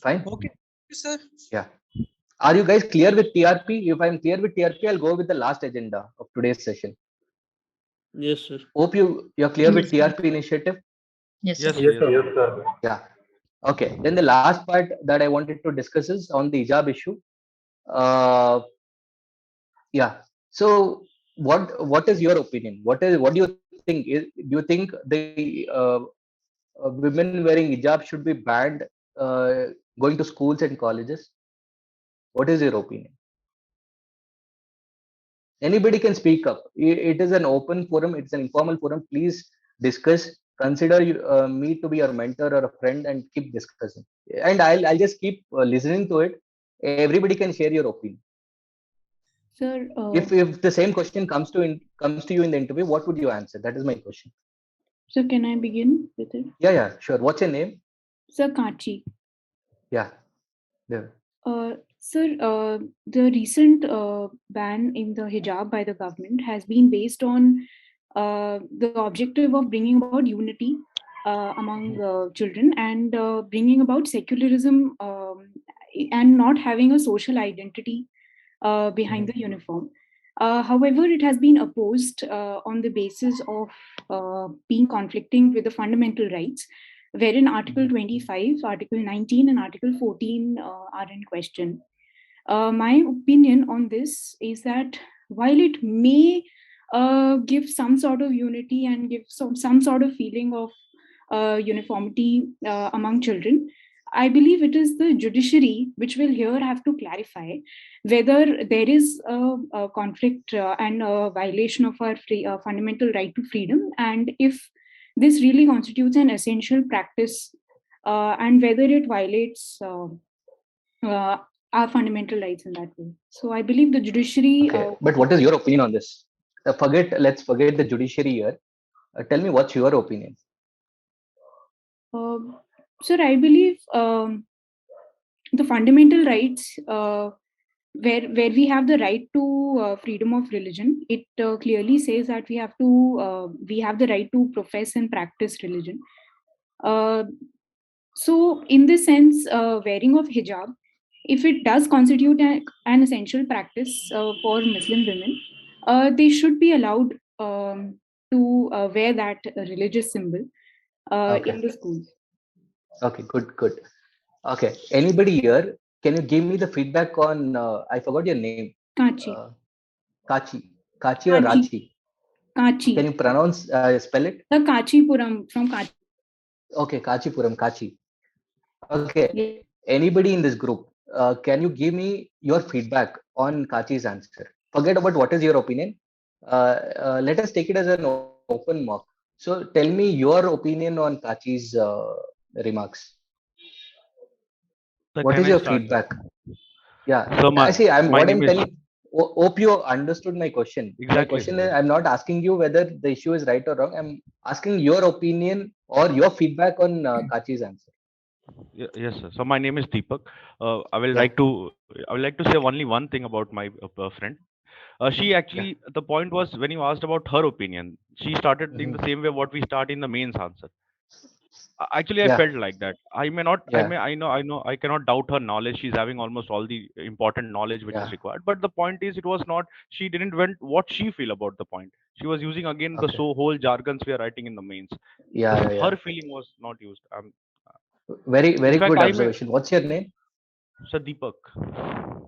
Fine. Okay, sir. Yeah. Are you guys clear with TRP? If I'm clear with TRP, I'll go with the last agenda of today's session. Yes, sir. Hope you're clear with TRP initiative. Yes, Yes, sir. yes, sir. Yeah. Okay. Then the last part that I wanted to discuss is on the hijab issue. Yeah. So what is your opinion? What do you think? Do you think the women wearing hijab should be banned going to schools and colleges? What is your opinion? Anybody can speak up. It is an open forum. It's an informal forum. Please discuss. Consider me to be your mentor or a friend, and keep discussing. And I'll just keep listening to it. Everybody can share your opinion. Sir, if the same question comes to you in the interview, what would you answer? That is my question. So can I begin with it? Yeah, sure. What's your name? Sir, Kachi. Yeah. There. Sir, the recent ban in the hijab by the government has been based on the objective of bringing about unity among children and bringing about secularism and not having a social identity behind the uniform. However, it has been opposed on the basis of being conflicting with the fundamental rights, wherein Article 25, Article 19, and Article 14 are in question. My opinion on this is that while it may give some sort of unity and give some sort of feeling of uniformity among children, I believe it is the judiciary which will here have to clarify whether there is a conflict and a violation of our fundamental right to freedom, and if this really constitutes an essential practice and whether it violates our fundamental rights in that way. So I believe the judiciary... Okay. But what is your opinion on this? Let's forget the judiciary here. Tell me what's your opinion. Sir, I believe the fundamental rights, where we have the right to freedom of religion, it clearly says that we have the right to profess and practice religion. So, in this sense, wearing of hijab, if it does constitute an essential practice for Muslim women, they should be allowed to wear that religious symbol in the schools. Okay, good. Okay, anybody here, can you give me the feedback on, I forgot your name. Kachi. Kachi or Rachi? Kachi. Can you pronounce, spell it? The Kachipuram, from Kachi. Okay, Kachipuram, Kachi. Okay, anybody in this group, can you give me your feedback on Kachi's answer? Forget about what is your opinion. Let us take it as an open mock. So tell me your opinion on Kachi's remarks. So What can is I your start? feedback? Yeah, So I see. my What name I'm is telling. Hope you understood my question. exactly. My question is, I'm not asking you whether the issue is right or wrong. I'm asking your opinion or your feedback on Kachi's answer. Yes, sir. So my name is Deepak. I will like to say only one thing about my friend. She actually, the point was when you asked about her opinion, she started doing the same way what we start in the mains answer. Actually, I felt like that. I may not, I know, I cannot doubt her knowledge. She's having almost all the important knowledge which is required. But the point is, it was not, she didn't went what she feel about the point. She was using again the whole jargons we are writing in the mains. Her feeling was not used. Very fact, good observation. What's your name? Sir, Deepak.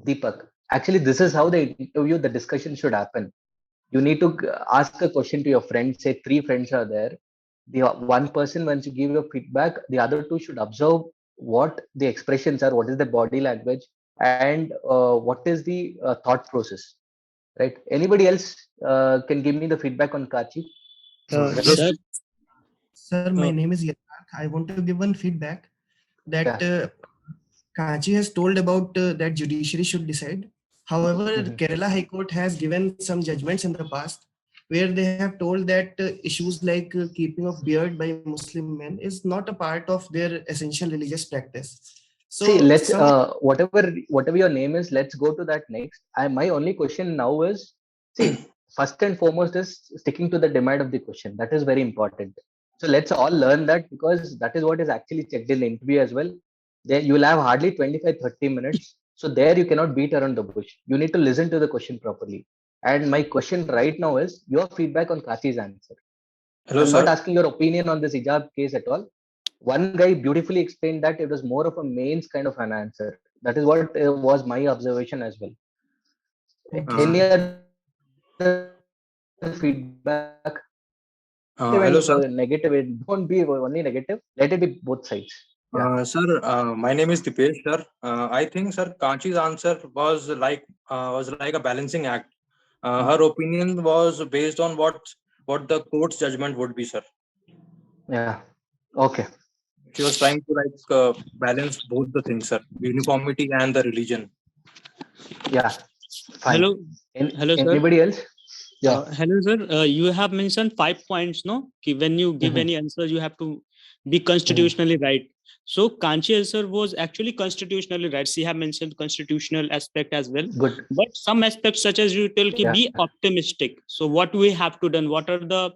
Deepak. Actually, this is how the interview, the discussion should happen. You need to ask a question to your friend. Say 3 friends are there. The one person, once you give your feedback, the other 2 should observe what the expressions are, what is the body language, and what is the thought process. Right? Anybody else can give me the feedback on Kachi? Sir, my name is Yatak. I want to give one feedback that Kachi has told about that judiciary should decide. However, Kerala High Court has given some judgments in the past where they have told that issues like keeping of beard by Muslim men is not a part of their essential religious practice. So see, let's whatever your name is, let's go to that next. My only question now is, see, first and foremost is sticking to the demand of the question. That is very important. So let's all learn that, because that is what is actually checked in the interview as well. There you will have hardly 25-30 minutes. So there you cannot beat around the bush. You need to listen to the question properly. And my question right now is your feedback on Kachi's answer. Hello, I'm sir. not asking your opinion on this hijab case at all. One guy beautifully explained that it was more of a mains kind of an answer. That is what was my observation as well. Any other feedback? Hello, sir. Negative. It don't be only negative. Let it be both sides. Sir, my name is Dipesh, sir. I think, sir, Kanchi's answer was like a balancing act. Her opinion was based on what the court's judgment would be, sir. Yeah. Okay. She was trying to balance both the things, sir, uniformity and the religion. Yeah. Fine. Hello, sir. Anybody else? Yeah. Hello, sir. You have mentioned 5 points, no? When you give any answer, you have to be constitutionally right. So Kanchi answer was actually constitutionally right. She have mentioned constitutional aspect as well. Good. But some aspects such as you tell, be optimistic. So what we have to done? What are the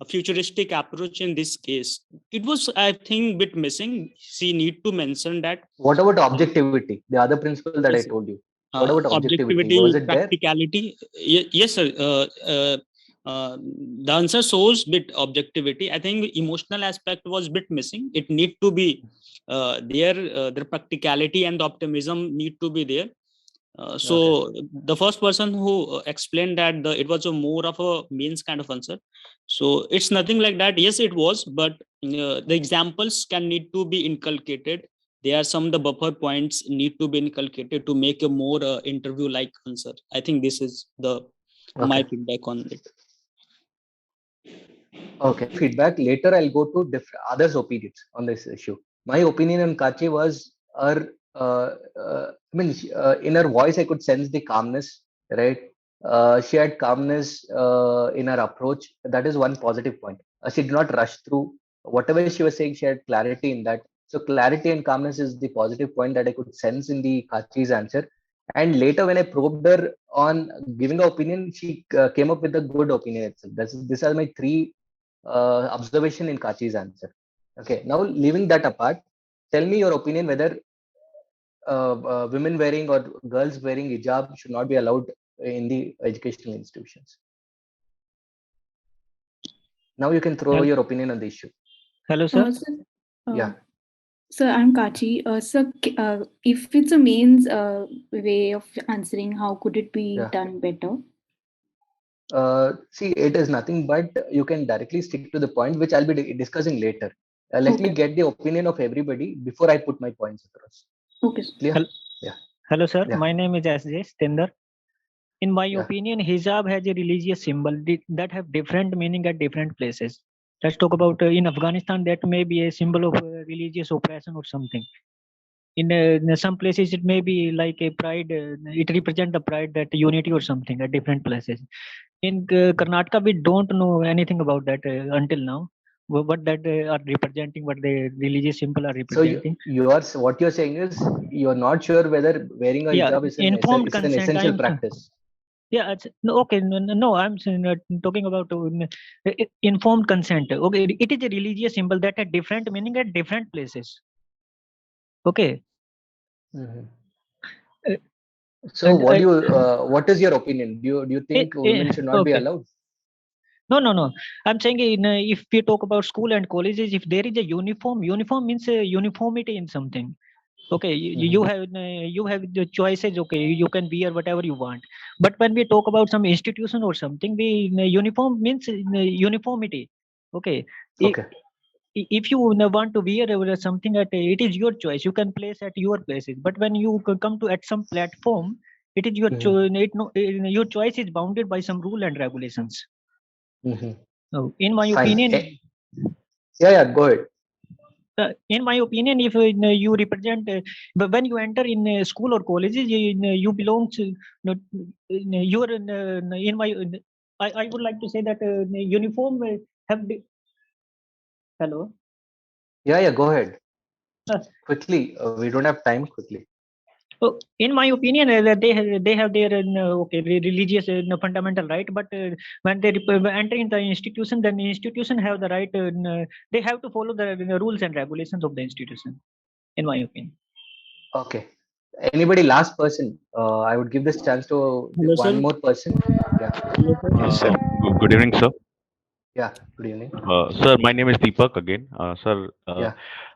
futuristic approach in this case? It was, I think, bit missing. She need to mention that. What about objectivity? The other principle that I told you. What about objectivity? Was it practicality there? Yes, sir. The answer shows bit objectivity. I think emotional aspect was bit missing. It need to be there. The practicality and the optimism need to be there. So the first person who explained that it was more of a means kind of answer. So it's nothing like that. Yes, it was, but the examples can need to be inculcated. There are some the buffer points need to be inculcated to make a more interview like answer. I think this is my feedback on it. Okay, feedback. Later I'll go to others' opinions on this issue. My opinion on Kachi was her. In her voice I could sense the calmness. Right. She had calmness in her approach. That is one positive point. She did not rush through. whatever she was saying, she had clarity in that. So clarity and calmness is the positive point that I could sense in the Kachi's answer. And later when I probed her on giving an opinion, she came up with a good opinion itself. These are my three observation in Kachi's answer. Okay, now leaving that apart, tell me your opinion whether women wearing or girls wearing hijab should not be allowed in the educational institutions. Now you can throw your opinion on the issue. Hello, sir. Yeah. So I'm Kachi. So if it's a mains way of answering, how could it be done better? See, it is nothing but you can directly stick to the point, which I'll be discussing later. Let me get the opinion of everybody before I put my points across. Okay. Clear? Yeah. Hello, sir. Yeah. My name is S.J. Stender. In my opinion, hijab has a religious symbol that have different meaning at different places. Let's talk about in Afghanistan, that may be a symbol of religious oppression or something. In some places, it may be like a pride. It represents the pride, that unity or something at different places. In Karnataka, we don't know anything about that until now. What that are representing, what the religious symbol are representing. So what you're saying is you're not sure whether wearing a hijab is an essential practice. Yeah, okay. No, I'm talking about informed consent. Okay, it is a religious symbol that had different meaning at different places. Okay. So what is your opinion? Do you think women should not be allowed? No. I'm saying if we talk about school and colleges, if there is a uniform means uniformity in something. Okay, you have the choices. Okay, you can wear whatever you want. But when we talk about some institution or something, uniform means uniformity. Okay. If you want to wear something, it is your choice. You can place at your places. But when you come to at some platform, it is your your choice is bounded by some rule and regulations. So, in my opinion, go ahead. In my opinion, if you represent, when you enter in school or colleges, you belong to, you are in my. I would like to say that uniform have. Hello. Yeah, go ahead. Quickly, we don't have time. Quickly. So, in my opinion, they have their religious fundamental right, but when they enter in the institution, then the institution have the right. They have to follow the rules and regulations of the institution. In my opinion. Okay. Anybody? Last person. I would give this chance to one more person. Yeah. Good evening, sir. Yeah. Good evening. Sir, my name is Deepak again. Sir,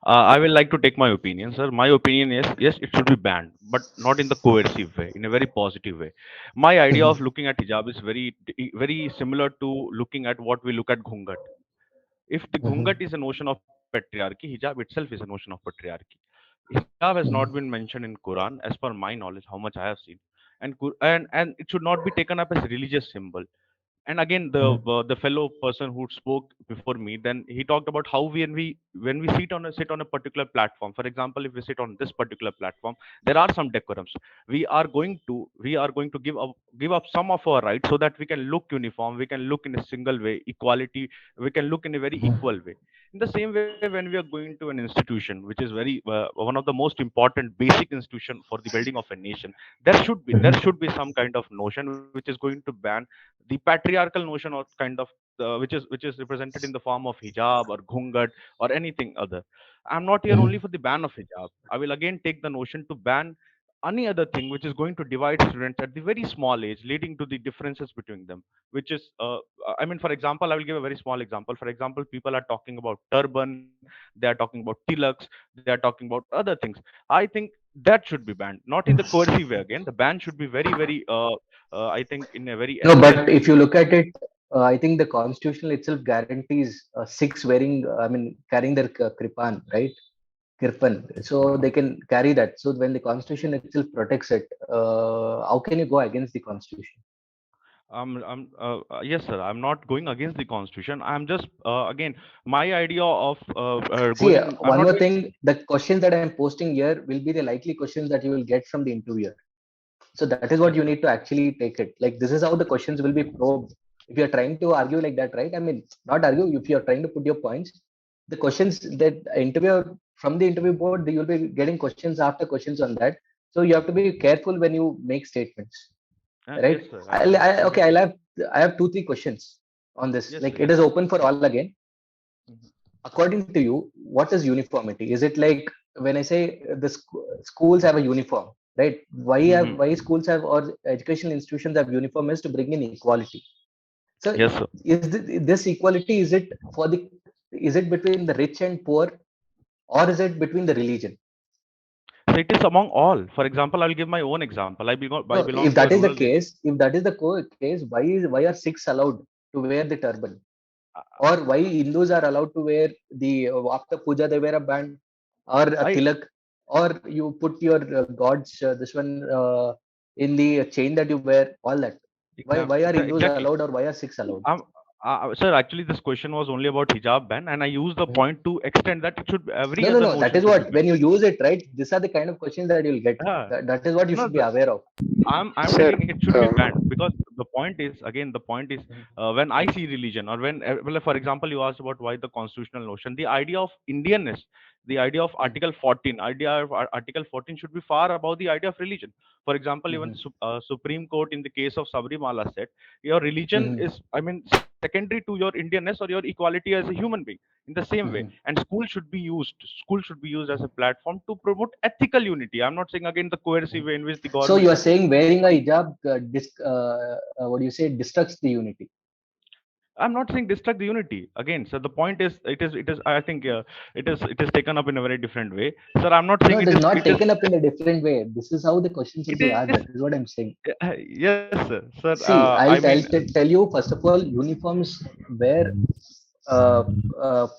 I will like to take my opinion, sir. My opinion is, yes, it should be banned, but not in the coercive way, in a very positive way. My idea of looking at hijab is very similar to looking at what we look at ghungat. If the ghungat is a notion of patriarchy, hijab itself is a notion of patriarchy. Hijab has not been mentioned in Quran, as per my knowledge, how much I have seen, and it should not be taken up as a religious symbol. And again, the fellow person who spoke before me, then he talked about how when we sit on a particular platform. For example, if we sit on this particular platform, there are some decorums. We are going to give up some of our rights so that we can look uniform, we can look in a single way, equality, we can look in a very equal way. In the same way, when we are going to an institution which is very one of the most important basic institution for the building of a nation, there should be some kind of notion which is going to ban the patriarchal notion, or kind of which is represented in the form of hijab or ghungat or anything other. I'm not here only for the ban of hijab. I will again take the notion to ban any other thing which is going to divide students at the very small age, leading to the differences between them, which is I mean, for example, I will give a very small example. For example, people are talking about turban, they are talking about tilaks, they are talking about other things. I think that should be banned, not in the coercive way. Again, the ban should be very I think in a very no, but if you look at it, I think the constitution itself guarantees Sikhs wearing, I mean, carrying their kripan, right? Kirpan, so they can carry that. So when the constitution itself protects it, how can you go against the constitution? Yes, sir. I'm not going against the constitution. I'm just again, my idea of See, going. one more thing. The questions that I'm posting here will be the likely questions that you will get from the interviewer. So that is what you need to actually take it. Like, this is how the questions will be probed. If you're trying to argue like that, right? I mean, not argue. If you're trying to put your points, the questions that interviewer from the interview board, you'll be getting questions after questions on that. So you have to be careful when you make statements, right? Yes, sir. Okay, I have 2-3 questions on this. Yes, like sir, it yes. is open for all again. According to you, what is uniformity? Is it like when I say the schools have a uniform, right? Why schools have or educational institutions have uniform is to bring in equality. So Yes, sir. is this equality, is it between the rich and poor, or is it between the religion? So it is among all. For example, I'll give my own example. I belong If to a that is the rural area. case, why are Sikhs allowed to wear the turban? Or why Hindus are allowed to wear the after puja they wear a band or a tilak, or you put your god's this one in the chain that you wear, all that. Why are Hindus Exactly. allowed or why are Sikhs allowed? Sir, actually, this question was only about hijab ban, and I use the point to extend that it should every other notion. That is what, when you use it, right? These are the kind of questions that you'll get. That is what you should be aware of. I'm telling it should be banned, because the point is, when I see religion, or well, for example, you asked about why the constitutional notion, the idea of Indianness, the idea of Article 14 should be far above the idea of religion. For example, even Supreme Court in the case of Sabrimala said your religion is, secondary to your Indianness or your equality as a human being. In the same way, and school should be used as a platform to promote ethical unity. I'm not saying again the coercive way in which the government. So you are saying wearing a hijab what do you say, destructs the unity? I'm not saying destruct the unity again. So the point is, it is. I think it is taken up in a very different way. Sir, I'm not saying it is not taken up in a different way. This is how the questions will be asked. That is what I'm saying. Yes, sir. Sir, see, tell you first of all, uniforms were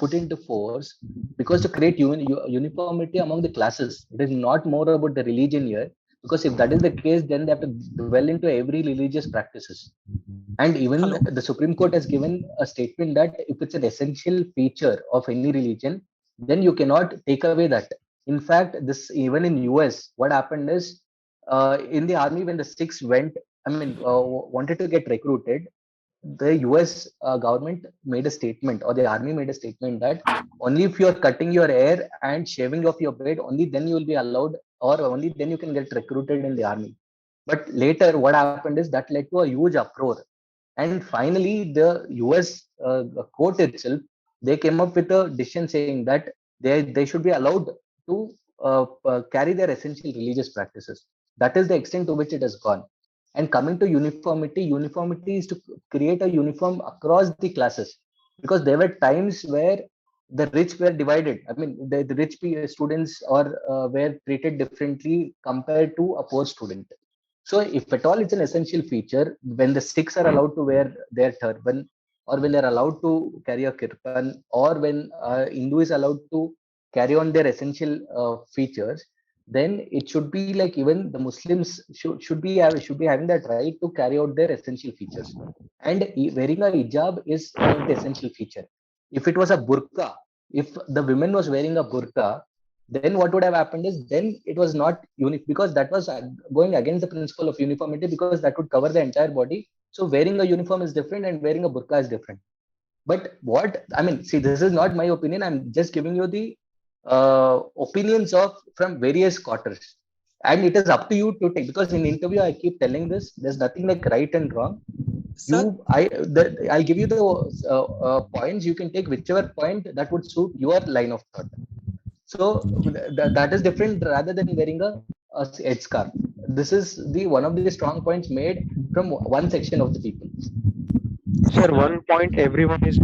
put into force because to create uniformity among the classes. It is not more about the religion here, because if that is the case, then they have to dwell into every religious practices. And even the Supreme Court has given a statement that if it's an essential feature of any religion, then you cannot take away that. In fact, this even in US, what happened is in the army, when the Sikhs wanted to get recruited, the US government made a statement, or the army made a statement, that only if you're cutting your hair and shaving off your beard, only then you will be allowed, or only then you can get recruited in the army. But later, what happened is that led to a huge uproar. And finally, the US court itself, they came up with a decision saying that they should be allowed to carry their essential religious practices. That is the extent to which it has gone. And coming to uniformity is to create a uniform across the classes, because there were times where the rich were divided. The rich students were treated differently compared to a poor student. So if at all it's an essential feature, when the Sikhs are allowed to wear their turban, or when they're allowed to carry a kirpan, or when Hindu is allowed to carry on their essential features, then it should be like even the Muslims should be having that right to carry out their essential features. And wearing a hijab is one of the essential feature. If it was a burqa, if the women was wearing a burqa, then what would have happened is, then it was not unique, because that was going against the principle of uniformity, because that would cover the entire body. So wearing a uniform is different and wearing a burqa is different. But see, this is not my opinion. I'm just giving you the opinions from various quarters, and it is up to you to take, because in interview I keep telling this, there's nothing like right and wrong. I'll give you the points. You can take whichever point that would suit your line of thought. So that is different rather than wearing a headscarf. This is one of the strong points made from one section of the people. Sir, one point everyone is.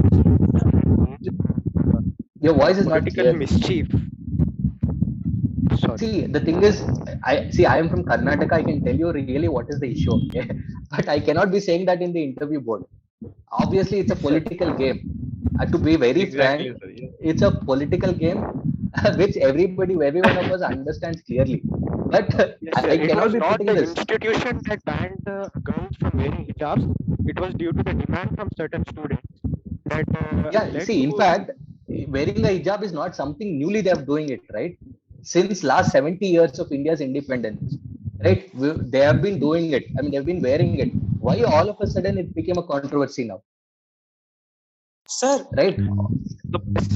Your voice is not clear. Mischief. Sorry. See, the thing is, I am from Karnataka. I can tell you really what is the issue, okay? But I cannot be saying that in the interview board. Obviously, it's a political game. To be very frank, it's a political game which every one of us understands clearly. But I cannot be putting this. It was not the institution that banned girls from wearing hijabs. It was due to the demand from certain students. In fact, wearing a hijab is not something newly they are doing it, right? Since last 70 years of India's independence, right? They have been doing it. They've been wearing it. Why all of a sudden it became a controversy now? Sir. Right?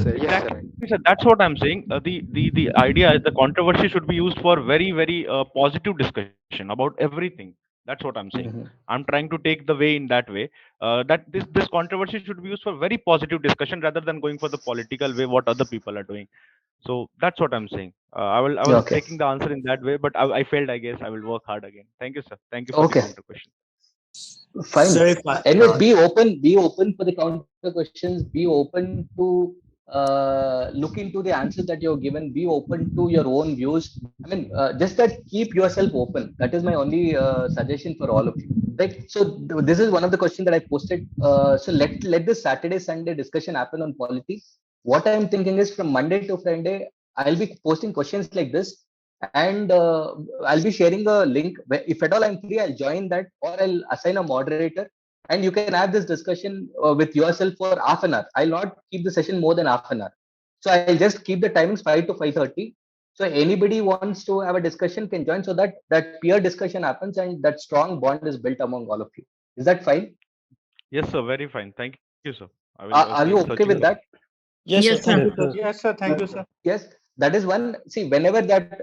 Exactly, sir. That's what I'm saying. The idea is the controversy should be used for very positive discussion about everything. That's what I'm saying. I'm trying to take the way in that way. That this controversy should be used for very positive discussion rather than going for the political way what other people are doing. So that's what I'm saying. I was taking the answer in that way, but I failed. I guess I will work hard again. Thank you, sir. Thank you for the counter question. Fine. Sir, Anyways, be open for the counter questions. Be open to look into the answers that you're given. Be open to your own views. I mean, just that keep yourself open. That is my only suggestion for all of you. Right. So this is one of the questions that I posted. So let this Saturday Sunday discussion happen on polity. What I'm thinking is from Monday to Friday, I'll be posting questions like this, and I'll be sharing a link. If at all I'm free, I'll join that, or I'll assign a moderator, and you can have this discussion with yourself for half an hour. I'll not keep the session more than half an hour. So I'll just keep the timings 5 to 5:30. So anybody wants to have a discussion can join, so that that peer discussion happens and that strong bond is built among all of you. Is that fine? Yes, sir. Very fine. Thank you, sir. I will. Are you okay with that? Yes, sir. Thank you, sir. Yes, sir. Thank you, sir. Yes, that is one. See, whenever that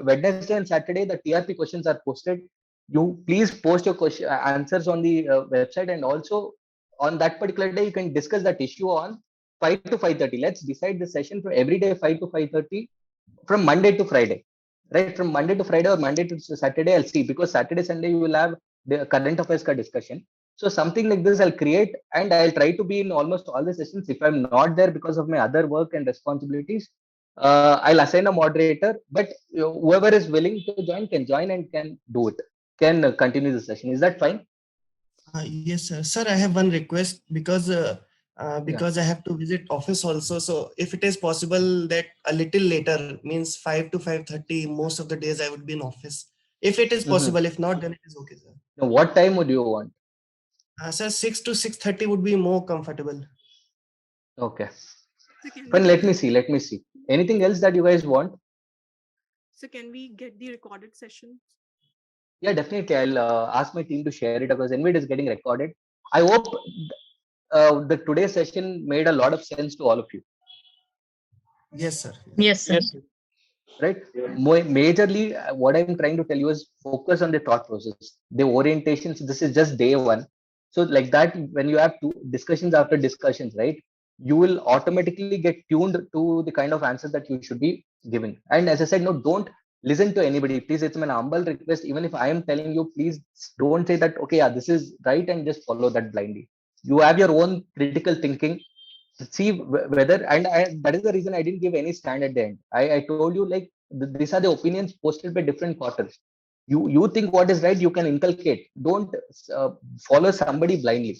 Wednesday and Saturday the TRP questions are posted, you please post your question answers on the website, and also on that particular day you can discuss that issue on 5 to 5:30. Let's decide the session for every day 5 to 5:30 from Monday to Friday. Right, from Monday to Friday or Monday to Saturday. I'll see, because Saturday Sunday you will have the current affairs discussion. So something like this I'll create, and I'll try to be in almost all the sessions. If I'm not there because of my other work and responsibilities, I'll assign a moderator. But whoever is willing to join and can do it, can continue the session. Is that fine? Yes, sir. Sir, I have one request, because I have to visit office also. So if it is possible that a little later, means 5 to 5:30, most of the days I would be in office. If it is possible, if not, then it is okay, sir. Now, what time would you want? Sir, 6 to 6:30 would be more comfortable. Okay. Fine, let me see. Anything else that you guys want? So can we get the recorded sessions? Yeah, definitely. I'll ask my team to share it, because anyway it is getting recorded. I hope the today's session made a lot of sense to all of you. Yes, sir. Yes, sir. Yes, sir. Right. Majorly, what I'm trying to tell you is focus on the thought process, the orientations. This is just day one. So like that, when you have two discussions after discussions, right, you will automatically get tuned to the kind of answers that you should be giving. And as I said, no, don't listen to anybody. Please, it's my humble request. Even if I am telling you, please don't say that, okay, yeah, this is right, and just follow that blindly. You have your own critical thinking. See whether, and that is the reason I didn't give any stand at the end. I told you, like, these are the opinions posted by different quarters. You think what is right, you can inculcate. Don't follow somebody blindly.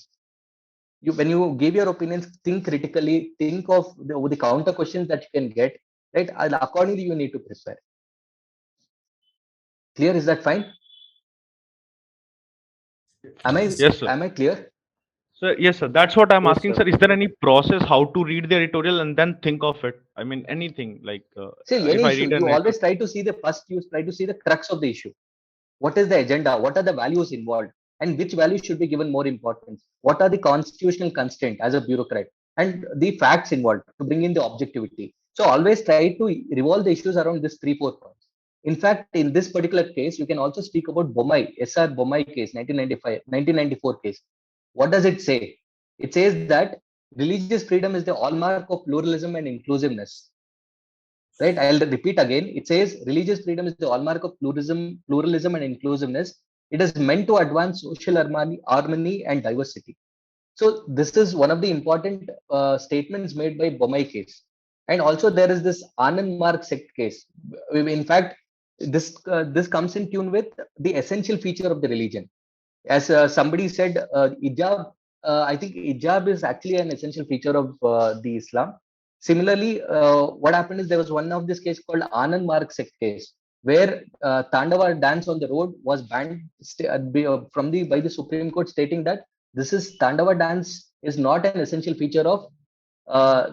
You, when you give your opinions, think critically, think of the counter questions that you can get, right, and accordingly you need to prepare. Clear? Is that fine? Am I? Yes, sir. Am I clear? So yes, sir. That's what I'm Yes, asking, sir. sir. Is there any process how to read the editorial and then think of it? I mean, anything like See, if any I issue, read an you always try to see the first. You try to see the crux of the issue. What is the agenda? What are the values involved? And which values should be given more importance? What are the constitutional constraints as a bureaucrat? And the facts involved to bring in the objectivity. So always try to revolve the issues around this 3-4 points. In fact, in this particular case, you can also speak about Bomai, SR Bomai case, 1994 case. What does it say? It says that religious freedom is the hallmark of pluralism and inclusiveness. Right, I'll repeat again. It says religious freedom is the hallmark of pluralism and inclusiveness. It is meant to advance social harmony and diversity. So this is one of the important statements made by Bomai case. And also there is this Anand Mark sect case. In fact, this comes in tune with the essential feature of the religion. As somebody said, hijab. I think hijab is actually an essential feature of the Islam. Similarly, what happened is there was one of this case called Anand Mark sect case, where Tandava dance on the road was banned from the by the Supreme Court, stating that this is Tandava dance is not an essential feature of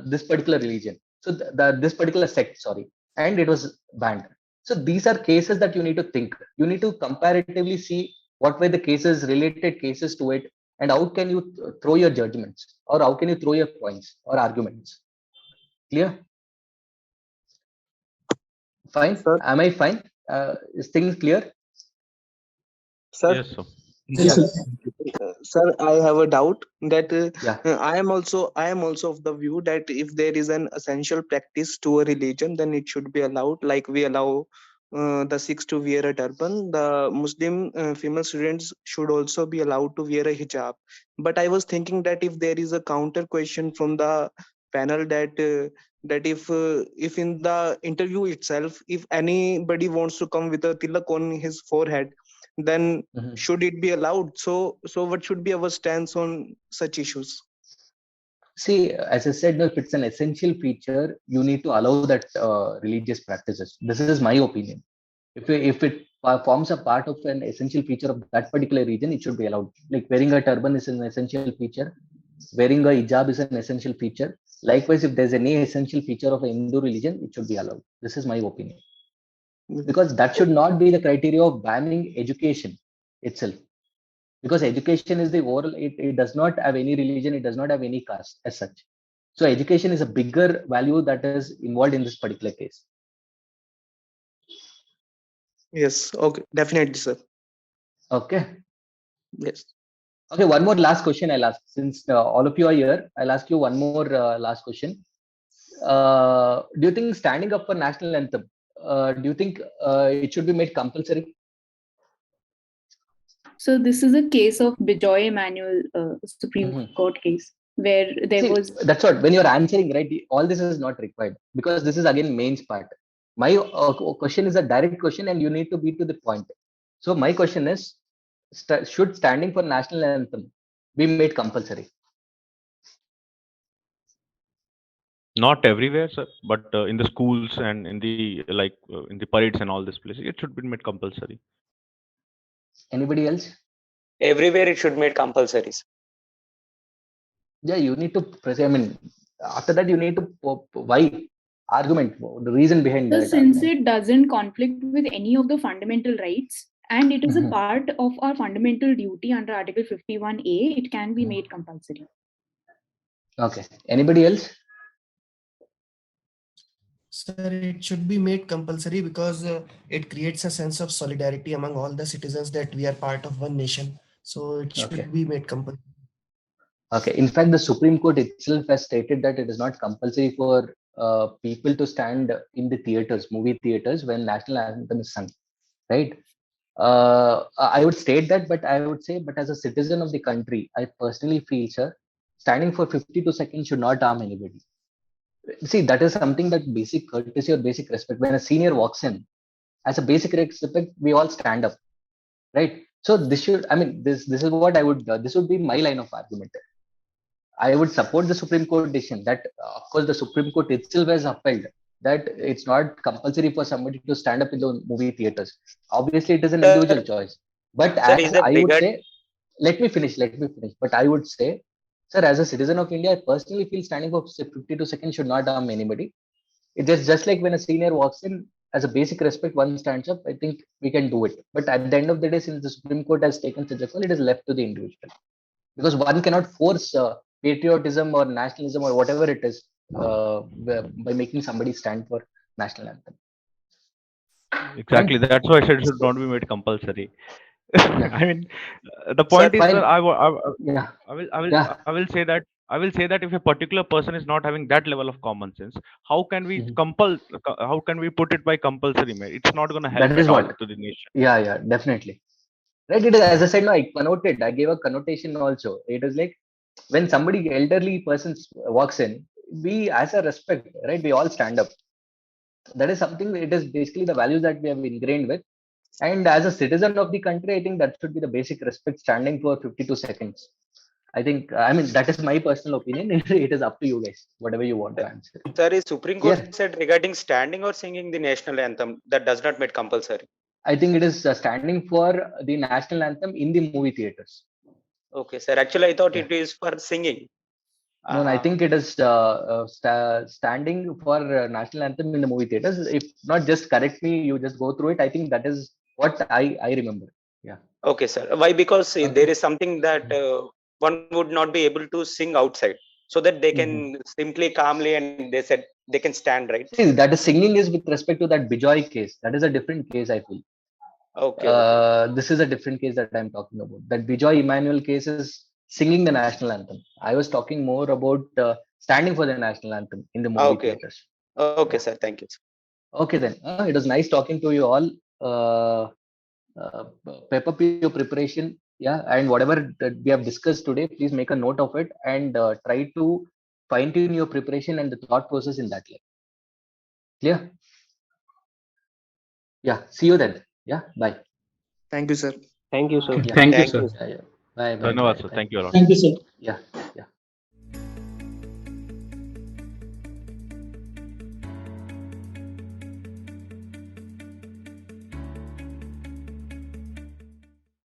this particular religion. So this particular sect, sorry, and it was banned. So these are cases that you need to think. You need to comparatively see what were the cases, related cases to it, and how can you throw your judgments, or how can you throw your points or arguments. Clear? Fine. Sir? Am I fine? Is things clear? Sir? Yes, sir. Yeah. Sir, I have a doubt that Yeah. I am also of the view that if there is an essential practice to a religion, then it should be allowed. Like we allow the Sikhs to wear a turban, the Muslim female students should also be allowed to wear a hijab. But I was thinking that if there is a counter question from the panel that if in the interview itself, if anybody wants to come with a tilak on his forehead, then should it be allowed? So what should be our stance on such issues? See, as I said, no, if it's an essential feature, you need to allow that religious practices. This is my opinion. If it forms a part of an essential feature of that particular region, it should be allowed. Like wearing a turban is an essential feature. Wearing a hijab is an essential feature. Likewise, if there's any essential feature of a Hindu religion, it should be allowed. This is my opinion. Because that should not be the criteria of banning education itself. Because education is the overall, it does not have any religion, it does not have any caste as such. So education is a bigger value that is involved in this particular case. Yes, okay, definitely, sir. Okay. Yes. Okay, one more last question I'll ask. Since all of you are here, I'll ask you one more last question. Do you think standing up for national anthem, do you think it should be made compulsory? So this is a case of Bijoy Emanuel Supreme Court case where there was. That's what, when you're answering, right, all this is not required because this is again mains part. My question is a direct question and you need to be to the point. So my question is, should standing for national anthem be made compulsory? Not everywhere, sir, but in the schools and in the in the parades and all this places, it should be made compulsory. Anybody else? Everywhere it should be made compulsory. Yeah, you need to I mean, after that you need to why argument, the reason behind So that. since it doesn't conflict with any of the fundamental rights and it is a part of our fundamental duty under Article 51A, it can be made compulsory. Okay. Anybody else? Sir, it should be made compulsory because it creates a sense of solidarity among all the citizens that we are part of one nation. So it should be made compulsory. Okay. In fact, the Supreme Court itself has stated that it is not compulsory for people to stand in the theaters, movie theaters, when national anthem is sung. Right? I would state that, but I would say, but as a citizen of the country, I personally feel, sir, standing for 52 seconds should not harm anybody. See, that is something that basic courtesy or basic respect. When a senior walks in, as a basic respect, we all stand up, right? So this should, I mean, this is what I would, this would be my line of argument. I would support the Supreme Court decision that, of course, the Supreme Court itself has upheld that it's not compulsory for somebody to stand up in the movie theaters. Obviously, it is an individual choice. But as I would say, let me finish. But I would say, sir, as a citizen of India, I personally feel standing for 52 seconds should not harm anybody. It's just like when a senior walks in, as a basic respect, one stands up. I think we can do it. But at the end of the day, since the Supreme Court has taken such a call, it is left to the individual. Because one cannot force patriotism or nationalism or whatever it is by making somebody stand for national anthem. Exactly. That's why I said it should not be made compulsory. I mean, the point is, sir, I will say that if a particular person is not having that level of common sense, how can we how can we put it by compulsory? It's not going to help at all to the nation. Yeah, definitely. Right. It is, as I said, no, I gave a connotation also. It is like when somebody elderly person walks in, we as a respect, right? We all stand up. That is something. It is basically the values that we have ingrained with. And as a citizen of the country, I think that should be the basic respect, standing for 52 seconds. I think, I mean, that is my personal opinion. It is up to you guys, whatever you want to answer. Sir, is Supreme Court said regarding standing or singing the national anthem that does not make compulsory? I think it is standing for the national anthem in the movie theaters. Okay, sir. Actually, I thought it is for singing. No, I think it is standing for national anthem in the movie theaters. If not, just correct me. You just go through it. I think that is what I remember. Yeah. Okay, sir. Why? Because there is something that one would not be able to sing outside, so that they can simply calmly and they said they can stand, right? See, that is singing is with respect to that Bijoy case. That is a different case, I feel. Okay. This is a different case that I'm talking about. That Bijoy Emmanuel case is singing the national anthem. I was talking more about standing for the national anthem in the movie theaters. Okay, sir. Thank you. Okay, then. It was nice talking to you all. Pep up your preparation. Yeah, and whatever that we have discussed today, please make a note of it and try to fine tune your preparation and the thought process in that way. Clear? Yeah. See you then. Yeah. Bye. Thank you, sir. Thank you, sir. Yeah. Thank you, sir. Yeah, yeah. Bye. Bye. Dhanyavad, Bye. sir. Thank you a lot. Thank you, sir. Yeah. Yeah.